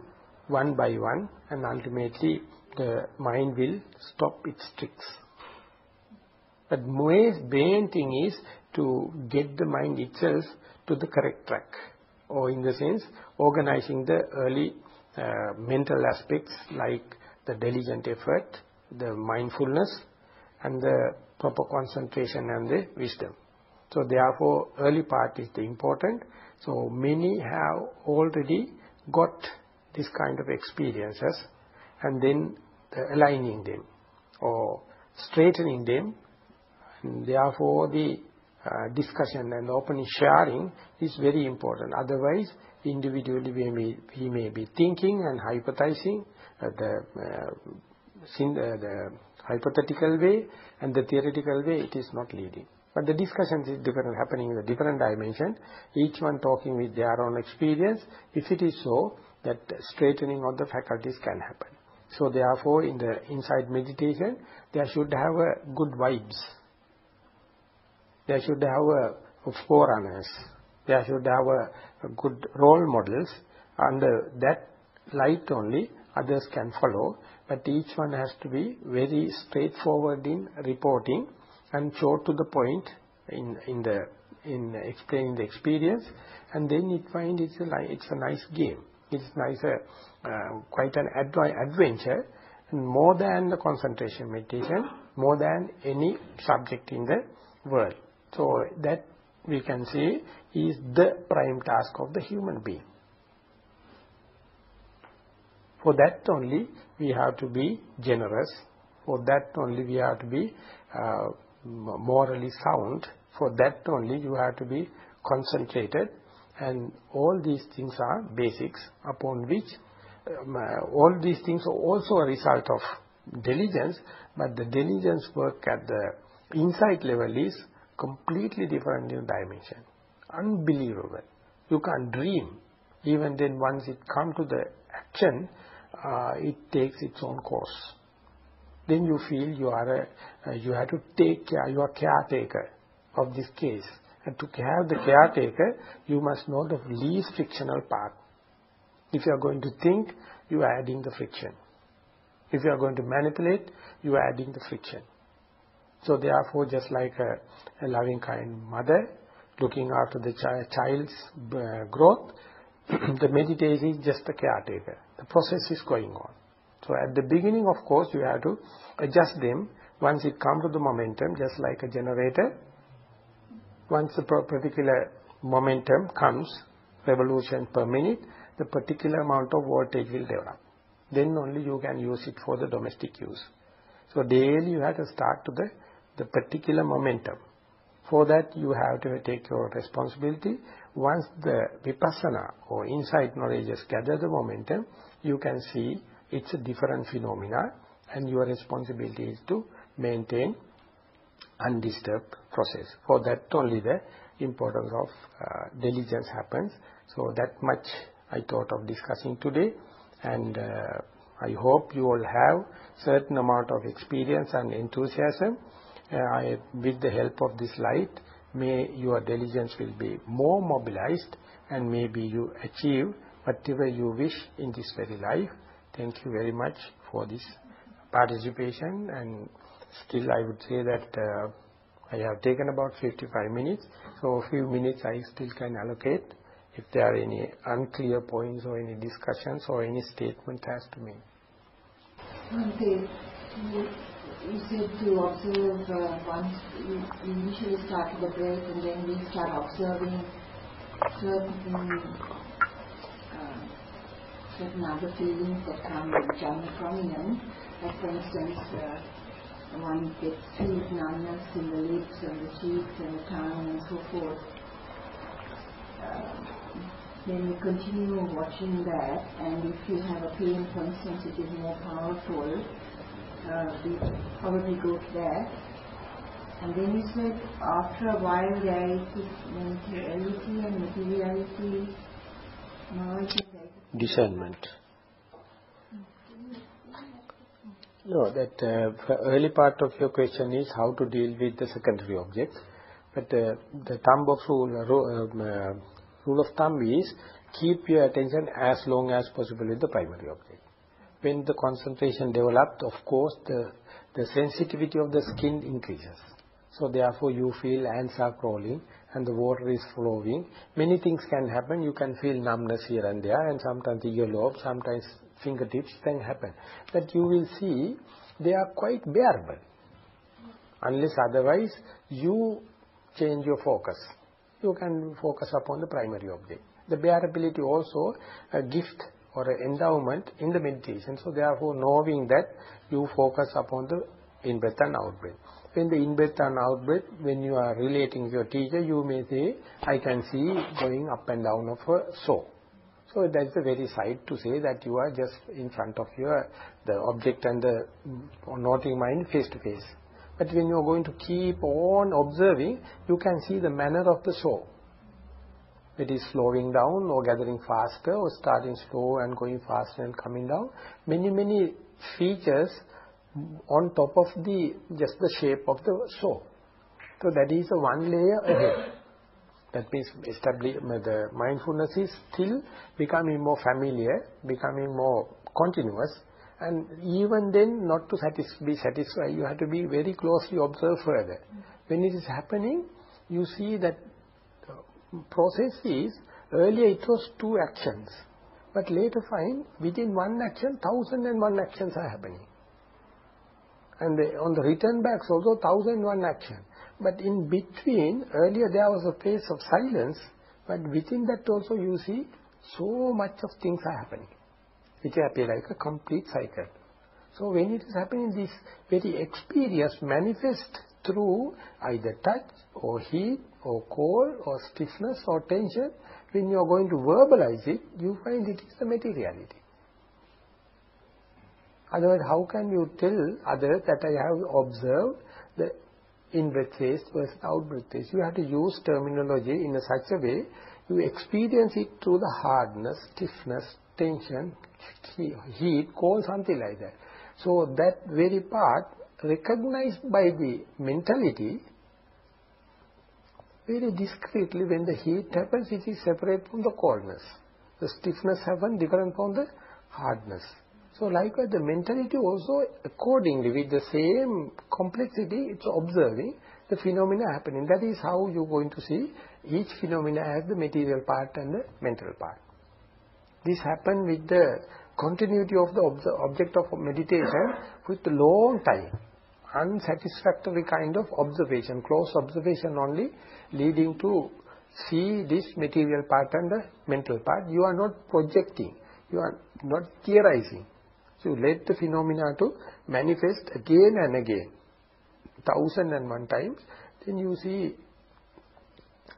A: one by one, and ultimately the mind will stop its tricks. But main thing is to get the mind itself to the correct track, or in the sense organizing the early mental aspects like the diligent effort, the mindfulness and the proper concentration and the wisdom. So therefore, early part is the important. So many have already got this kind of experiences, and then aligning them or straightening them. And therefore, the discussion and open sharing is very important. Otherwise, individually we may be thinking and hypothesizing the hypothetical way, and the theoretical way it is not leading. But the discussions is different, happening in a different dimension, each one talking with their own experience. If it is so, that straightening of the faculties can happen. So therefore, in the inside meditation, there should have a good vibes. There should have a forerunners. There should have a good role models. Under that light only, others can follow. But each one has to be very straightforward in reporting and short to the point in explaining the experience. And then it finds it's a nice game. It's nice, quite an adventure, and more than the concentration meditation, more than any subject in the world. So that we can say is the prime task of the human being. For that only we have to be generous. For that only we have to be morally sound. For that only you have to be concentrated. And all these things are basics upon which all these things are also a result of diligence, but the diligence work at the insight level is completely different in dimension. Unbelievable. You can't dream. Even then once it comes to the action, it takes its own course. Then you feel you have to take care, you are caretaker of this case. And to have the caretaker, you must know the least frictional part. If you are going to think, you are adding the friction. If you are going to manipulate, you are adding the friction. So therefore, just like a loving kind mother looking after the child's growth, the meditation is just the caretaker. The process is going on. So at the beginning, of course, you have to adjust them. Once it comes to the momentum, just like a generator, once the particular momentum comes, revolution per minute, the particular amount of voltage will develop. Then only you can use it for the domestic use. So daily you have to start to the particular momentum. For that you have to take your responsibility. Once the vipassana or insight knowledge has gathered the momentum, you can see it's a different phenomena, and your responsibility is to maintain undisturbed process. For that only the importance of diligence happens. So that much I thought of discussing today, and I hope you all have certain amount of experience and enthusiasm. With the help of this light, may your diligence will be more mobilized, and maybe you achieve whatever you wish in this very life. Thank you very much for this participation, and still I would say that I have taken about 55 minutes, so a few minutes I still can allocate if there are any unclear points or any discussions or any statement has to make.
B: Okay. You said to observe once you initially start with the breath, and then we start observing certain other feelings that become prominent. Like for instance, one gets feels numbness in the lips and the cheeks and the tongue and so forth. Then you continue watching that, and if you have a pain, for instance, it is more powerful, we probably go to that. And then you said after a while there is this mentality and materiality.
A: Discernment. No, that the early part of your question is how to deal with the secondary object. But the thumb box rule of thumb is keep your attention as long as possible with the primary object. When the concentration develops, of course, the sensitivity of the skin increases. So therefore you feel hands are crawling and the water is flowing. Many things can happen. You can feel numbness here and there, and sometimes the earlobe, sometimes fingertips can happen. But you will see they are quite bearable. Unless otherwise, you change your focus. You can focus upon the primary object. The bearability also a gift or an endowment in the meditation. So therefore, knowing that you focus upon the in-breath and out-breath. When the in-breath and out-breath, when you are relating to your teacher, you may say, I can see going up and down of a saw. So that's the very side to say that you are just in front of the object and the noting mind face to face. But when you are going to keep on observing, you can see the manner of the saw. It is slowing down or gathering faster or starting slow and going faster and coming down. Many features on top of just the shape of the saw. So that is a one layer ahead. That means the mindfulness is still becoming more familiar, becoming more continuous. And even then, not to be satisfied, you have to be very closely observe further. When it is happening, you see that process is, earlier it was 2 actions. But later find, within one action, 1001 actions are happening. And on the return backs also 1001 action. But in between, earlier there was a phase of silence, but within that also you see so much of things are happening, which appear like a complete cycle. So when it is happening, this very experience manifests through either touch or heat or cold or stiffness or tension. When you are going to verbalize it, you find it is the materiality. Otherwise, how can you tell others that I have observed the in-breath phase versus out-breath phase? You have to use terminology in such a way, you experience it through the hardness, stiffness, tension, heat, cold, something like that. So that very part, recognized by the mentality, very discreetly, when the heat happens, it is separate from the coldness. The stiffness happens different from the hardness. So likewise, the mentality also accordingly with the same complexity, it's observing the phenomena happening. That is how you're going to see each phenomena has the material part and the mental part. This happens with the continuity of the object of meditation with a long time. Unsatisfactory kind of observation, close observation only, leading to see this material part and the mental part. You are not projecting, you are not theorizing. So you let the phenomena to manifest again and again, 1001 times. Then you see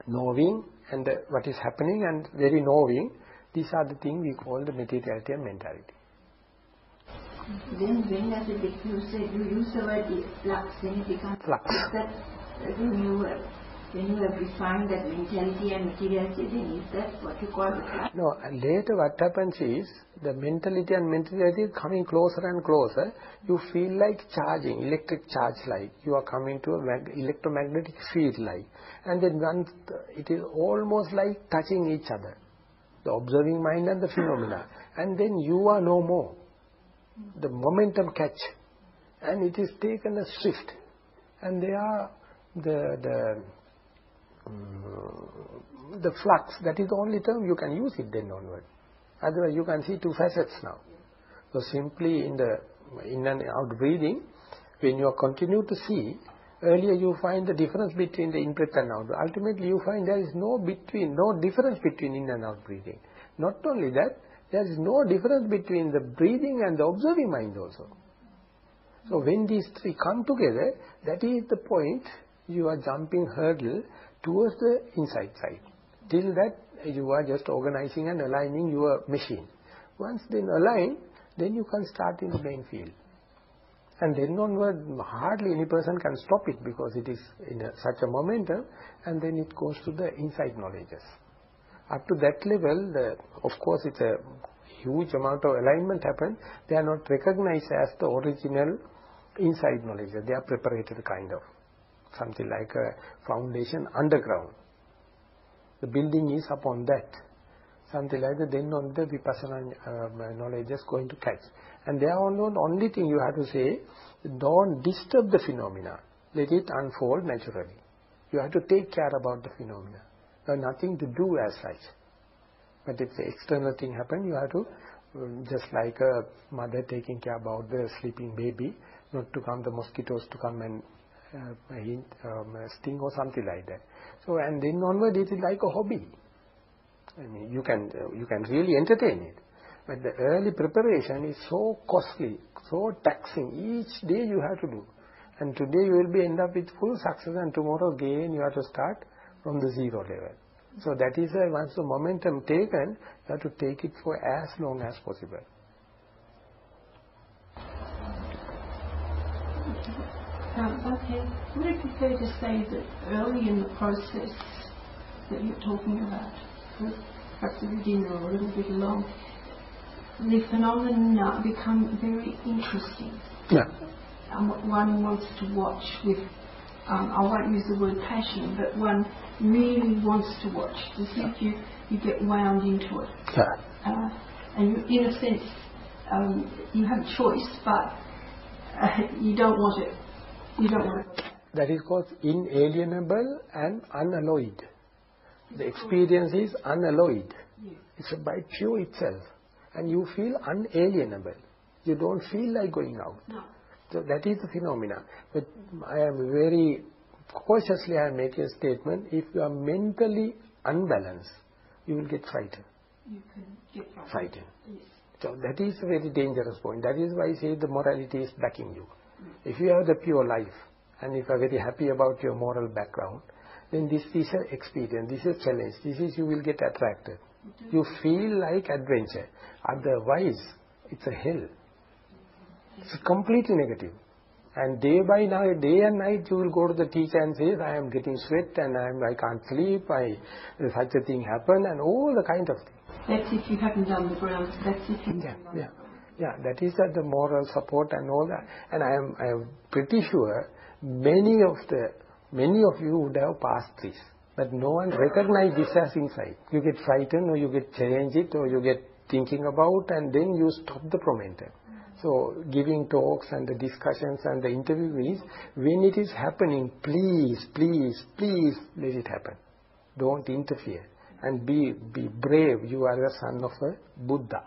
A: knowing and what is happening and very knowing. These are the things we call the materiality and mentality.
B: Then when does it become, you said you use the word flux, then it becomes
A: flux.
B: Is that when you have defined that mentality and materiality, then is that what you call the flux?
A: No, and later what happens is, the mentality and materiality is coming closer and closer. You feel like charging, electric charge like. You are coming to an electromagnetic field like. And then once it is almost like touching each other. The observing mind and the phenomena. And then you are no more. The momentum catch. And it is taken a shift. And they are the flux, that is the only term you can use it then onward. Otherwise you can see 2 facets now. So simply in the in and out breathing, when you continue to see, earlier you find the difference between the in-breath and out. Ultimately you find there is no difference between in and out breathing. Not only that, there is no difference between the breathing and the observing mind also. So when these 3 come together, that is the point you are jumping hurdle towards the inside side. Till that you are just organizing and aligning your machine. Once then aligned, then you can start in the main field. And then onward, hardly any person can stop it because it is in such a momentum, and then it goes to the inside knowledges. Up to that level, of course it's a huge amount of alignment happen. They are not recognized as the original inside knowledge. They are preparated kind of. Something like a foundation underground. The building is upon that. Something like that, then on the vipassana knowledge is going to catch. And there only thing you have to say, don't disturb the phenomena. Let it unfold naturally. You have to take care about the phenomena. There is nothing to do as such. But if the external thing happen, you have to, just like a mother taking care about the sleeping baby, not to come the mosquitoes to come and sting or something like that. So, and then onward it is like a hobby. I mean, you can really entertain it. But the early preparation is so costly, so taxing. Each day you have to do. And today you will be end up with full success, and tomorrow again you have to start from the zero level. So that is why once the momentum taken, you have to take it for as long as possible.
B: Okay. Would it be fair to say that early in the process that you're talking about, perhaps a beginner or a little bit along, the phenomena become very interesting?
A: Yeah.
B: One wants to watch with, I won't use the word passion, but one really wants to watch. As if you get wound into it.
A: Yeah.
B: And in a sense, you have a choice, but you don't want it. You don't want it.
A: That is called inalienable and unalloyed. The experience is unalloyed.
B: Yes.
A: It's by pure itself. And you feel unalienable. You don't feel like going out.
B: No.
A: So that is the phenomena. But I am very cautiously I make a statement. If you are mentally unbalanced, you will get frightened.
B: You can get
A: frightened.
B: Yes.
A: So that is a very dangerous point. That is why I say the morality is backing you. If you have the pure life, and if you are very happy about your moral background, then this is an experience, this is a challenge, this is you will get attracted. You feel like adventure. Otherwise, it's a hell. It's completely negative. And day and night you will go to the teacher and say, I am getting sweat and I can't sleep, such a thing happened, and all the kind of things.
B: That's if you haven't done the ground. That's if you haven't done the ground.
A: Yeah, that is the moral support and all that. And I am pretty sure many of you would have passed this. But no one recognizes this as insight. You get frightened, or you get change it, or you get thinking about, and then you stop the momentum. So giving talks and the discussions and the interviews, when it is happening, please let it happen. Don't interfere. And be brave. You are the son of a Buddha.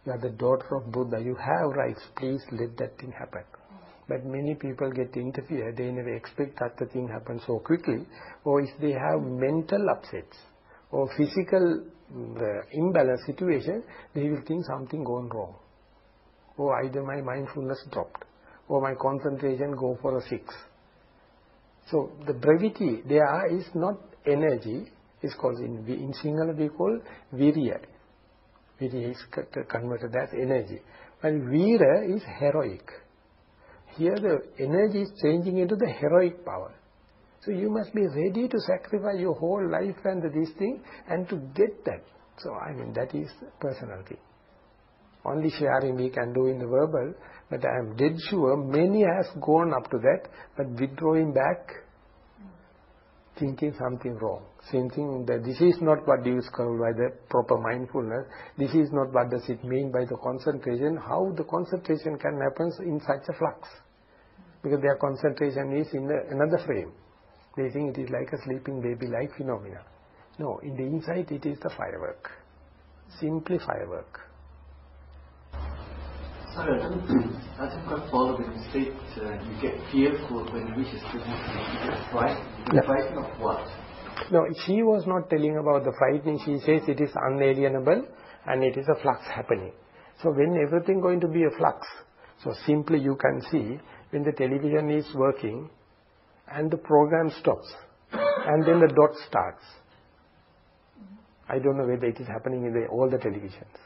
A: You are the daughter of Buddha. You have rights. Please let that thing happen. But many people get interfered. They never expect that the thing happens so quickly. Or if they have mental upsets or physical imbalance situation, they will think something gone wrong. Or either my mindfulness dropped, or my concentration go for a 6. So the brevity there is not energy. It's called in Sinhala we call virya. Virya is converted as energy. But vira is heroic. Here the energy is changing into the heroic power. So you must be ready to sacrifice your whole life and this thing and to get that. So I mean that is personality. Only sharing we can do in the verbal, but I am dead sure many has gone up to that, but withdrawing back, thinking something wrong. Same thing, that this is not what is called by the proper mindfulness. This is not what does it mean by the concentration. How the concentration can happen in such a flux? Because their concentration is in another frame. They think it is like a sleeping baby-like phenomena. No, in the inside it is the firework. Simply firework.
C: Sorry, I don't quite follow when you say you get fearful when you reach a certain stage. You get frightened. You get frightened of what?
A: No, she was not telling about the frightening. She says it is unalienable and it is a flux happening. So when everything going to be a flux, so simply you can see when the television is working and the program stops and then the dot starts. I don't know whether it is happening in all the televisions.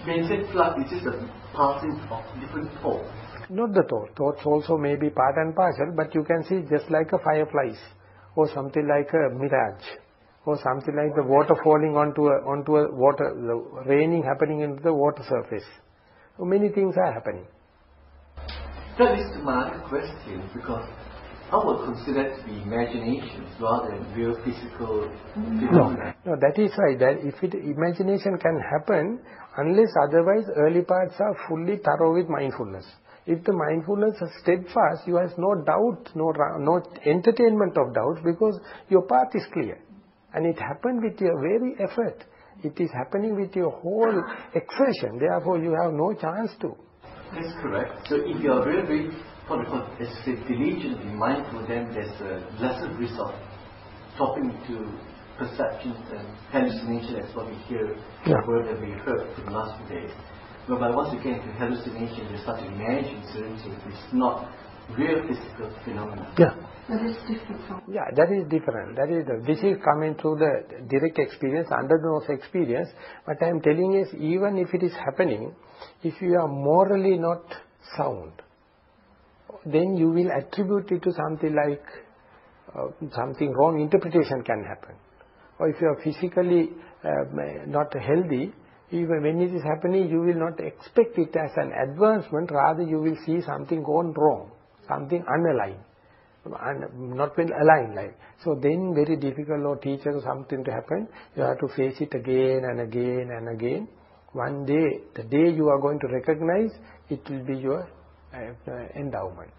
C: When you say flux, it's just a passing of different thoughts.
A: Not the thought. Thoughts also may be part and parcel, but you can see just like a fireflies, or something like a mirage, or something like the water falling onto a water, the raining happening into the water surface. So many things are happening.
C: That is my question, because I would consider that to be imaginations rather than real physical phenomena.
A: No, that is right. That if imagination can happen, unless otherwise early parts are fully thorough with mindfulness. If the mindfulness is steadfast, you have no doubt, no entertainment of doubts, because your path is clear. And it happened with your very effort. It is happening with your whole exertion. Therefore, you have no chance to.
C: That's correct. So if you are really as you say, diligently mindful, then there's a lesser risk of dropping to perceptions and hallucination, as what we hear, the word that we heard for the last few days. But once you get into hallucination, you start to imagine certain things which is not real physical phenomena.
A: Yeah.
B: That is different from...
A: Yeah, that is different. This is coming through the direct experience, under the nose experience. But I am telling you, even if it is happening, if you are morally not sound, then you will attribute it to something like something wrong interpretation can happen. Or if you are physically not healthy, even when it is happening, you will not expect it as an advancement, rather you will see something gone wrong, something unaligned, not well aligned. So then very difficult or teacher or something to happen, you have to face it again and again and again. One day, the day you are going to recognize, it will be your endowment.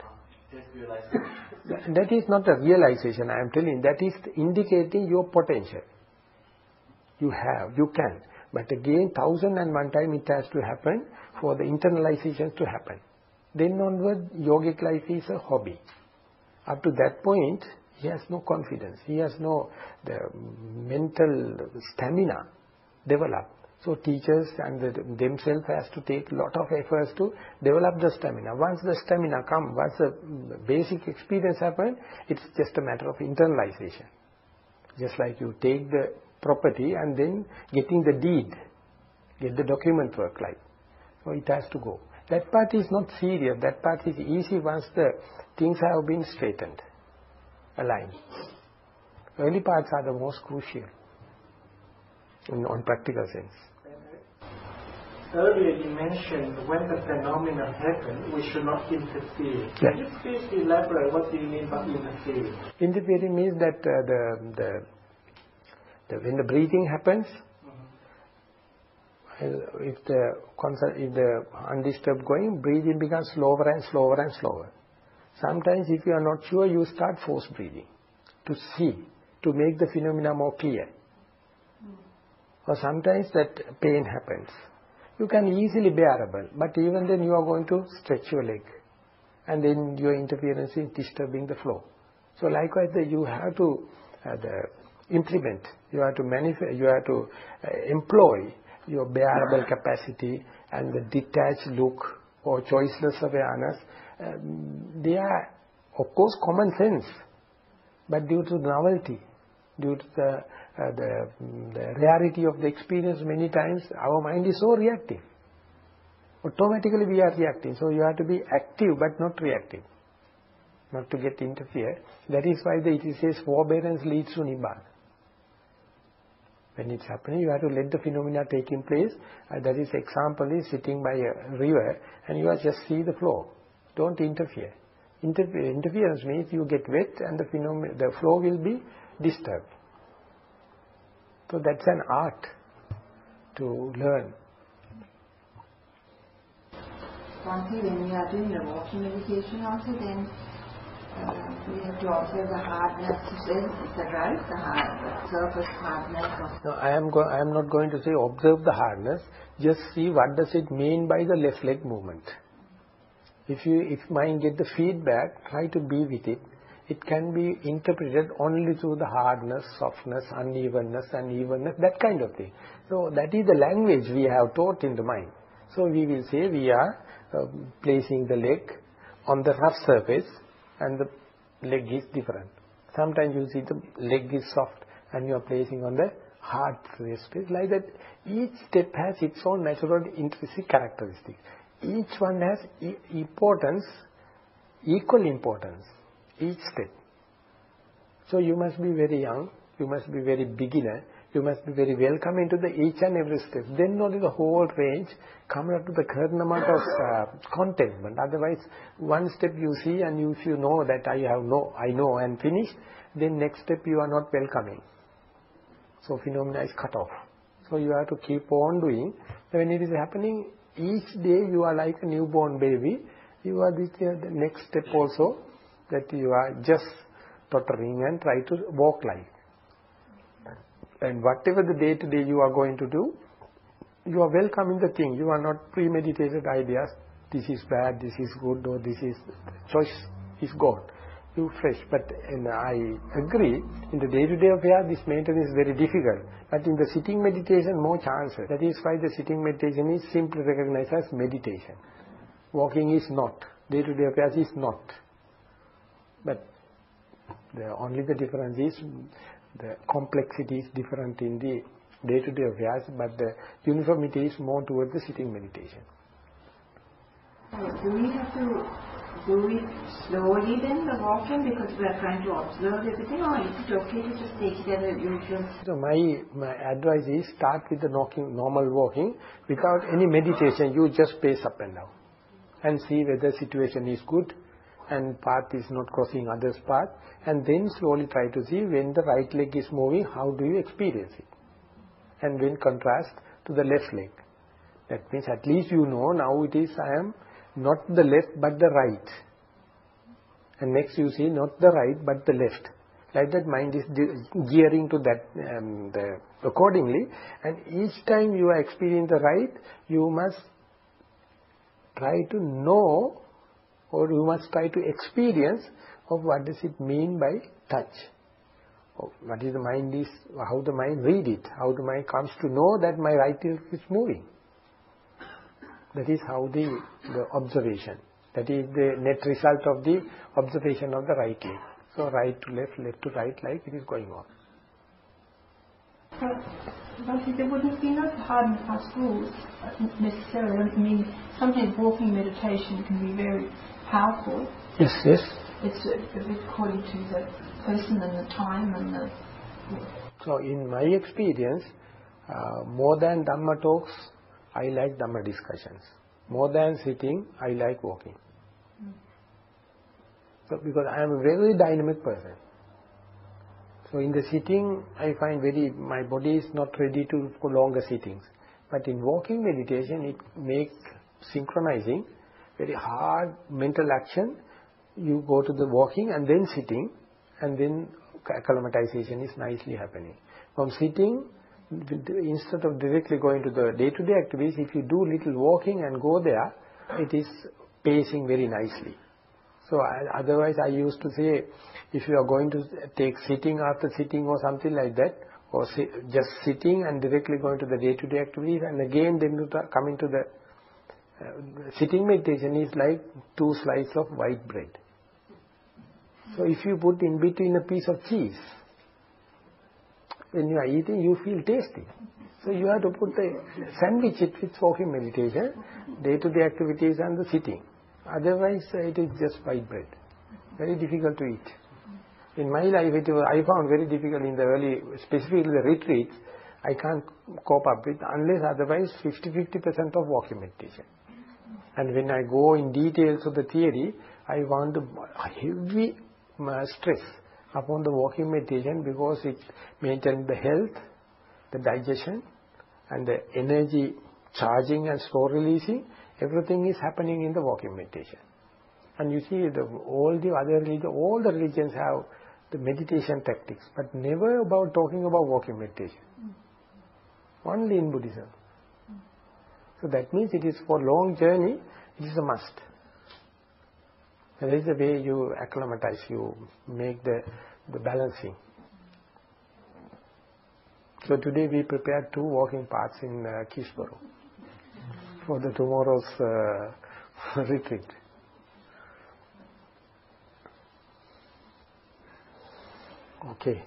A: That is not a realization, I am telling you. That is indicating your potential. You can. But again, 1001 time it has to happen for the internalization to happen. Then onward, yogic life is a hobby. Up to that point, he has no confidence. He has no mental stamina developed. So teachers and themselves has to take a lot of efforts to develop the stamina. Once the stamina comes, once the basic experience happens, it's just a matter of internalization. Just like you take the property and then getting the deed, get the document work like. So it has to go. That part is not serious. That part is easy once the things have been straightened, aligned. Early parts are the most crucial on practical sense.
D: Earlier you mentioned when the phenomena happen, we should not interfere.
A: Yeah.
D: Can you please elaborate what do you mean by interfere?
A: Interfering means that when the breathing happens, if the undisturbed going, breathing becomes slower and slower and slower. Sometimes if you are not sure, you start force breathing to see, to make the phenomena more clear. Or sometimes that pain happens. You can easily bearable, but even then you are going to stretch your leg, and then your interference is disturbing the flow. So likewise, you have to implement, you have to you have to employ your bearable capacity and the detached look or choiceless awareness. They are, of course, common sense, but due to the novelty, due to the rarity of the experience, many times our mind is so reactive. Automatically we are reacting. So you have to be active but not reactive, not to get interfered. That is why it says forbearance leads to Nibbana. When it's happening, you have to let the phenomena taking place. That is, example is sitting by a river and you just see the flow. Don't interfere. Interference means you get wet and the flow will be disturbed. So that's an art to learn.
B: Swami, when we are doing the walking meditation also, then we have to observe the hardness. Is that right? The surface hardness.
A: No, I am not going to say observe the hardness. Just see what does it mean by the left leg movement. If mind get the feedback, try to be with it. It can be interpreted only through the hardness, softness, unevenness, that kind of thing. So that is the language we have taught in the mind. So we will say we are placing the leg on the rough surface and the leg is different. Sometimes you see the leg is soft and you are placing on the hard surface. Like that, each step has its own natural intrinsic characteristics. Each one has importance, equal importance. Each step. So you must be very young, you must be very beginner, you must be very welcome into the each and every step. Then only the whole range comes up to the certain amount of contentment. Otherwise, one step you see and if you know that I know and finish, then next step you are not welcoming. So phenomena is cut off. So you have to keep on doing. When it is happening, each day you are like a newborn baby. You are the next step also, that you are just tottering and try to walk like. And whatever the day-to-day you are going to do, you are welcoming the thing. You are not premeditated ideas this is bad, this is good, or this is, choice is gone. You fresh. But I agree, in the day-to-day affair, this maintenance is very difficult. But in the sitting meditation, more chances. That is why the sitting meditation is simply recognized as meditation. Walking is not. Day-to-day affairs is not. But only the difference is the complexity is different in the day-to-day affairs, but the uniformity is more towards the sitting meditation.
B: Do we have to do it slowly then, the walking, because we are trying to observe everything, or is it okay to just take it as a usual?
A: So my advice is start with the normal walking without any meditation. You just pace up and down and see whether situation is good and path is not crossing others' path, and then slowly try to see when the right leg is moving, how do you experience it, and when contrast to the left leg. That means at least you know now it is I am not the left but the right, and next you see not the right but the left. Like that, mind is gearing to that accordingly, and each time you are experiencing the right, you must try to know, or you must try to experience of what does it mean by touch. What is the mind is, how the mind read it, how the mind comes to know that my right leg is moving. That is how the observation, that is the net result of the observation of the right leg. So right to left, left to right, like it is going on.
E: But there wouldn't be no hard and fast rules necessarily. I mean, sometimes walking meditation can be very powerful.
A: Yes, yes.
E: It's a bit according to the person and the time and the...
A: So in my experience, more than Dhamma talks, I like Dhamma discussions. More than sitting, I like walking. So because I am a very dynamic person. So in the sitting, I find my body is not ready to for longer sittings. But in walking meditation, it makes synchronizing very hard mental action. You go to the walking and then sitting, and then acclimatization is nicely happening. From sitting, instead of directly going to the day-to-day activities, if you do little walking and go there, it is pacing very nicely. So otherwise I used to say, if you are going to take sitting after sitting or something like that, or just sitting and directly going to the day-to-day activities, and again then coming to the sitting meditation is like 2 slices of white bread. So if you put in between a piece of cheese, when you are eating, you feel tasty. So you have to put sandwich it with walking meditation, day-to-day activities and the sitting. Otherwise, it is just white bread. Very difficult to eat. In my life, I found very difficult in the early, specifically the retreats. I can't cope up with, unless otherwise 50% of walking meditation. And when I go in details of the theory, I want heavy stress upon the walking meditation, because it maintains the health, the digestion, and the energy charging and slow releasing. Everything is happening in the walking meditation. And you see, all the religions have the meditation tactics, but never about talking about walking meditation. Only in Buddhism. So that means it is for long journey, it is a must. There is a way you acclimatize, you make the balancing. So today we prepared 2 walking paths in Kishboro for the tomorrow's retreat. Okay.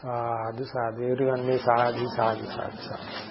A: Sadhu, sadhu. Everyone may sadhu, sadhu, sadhu, sadhu.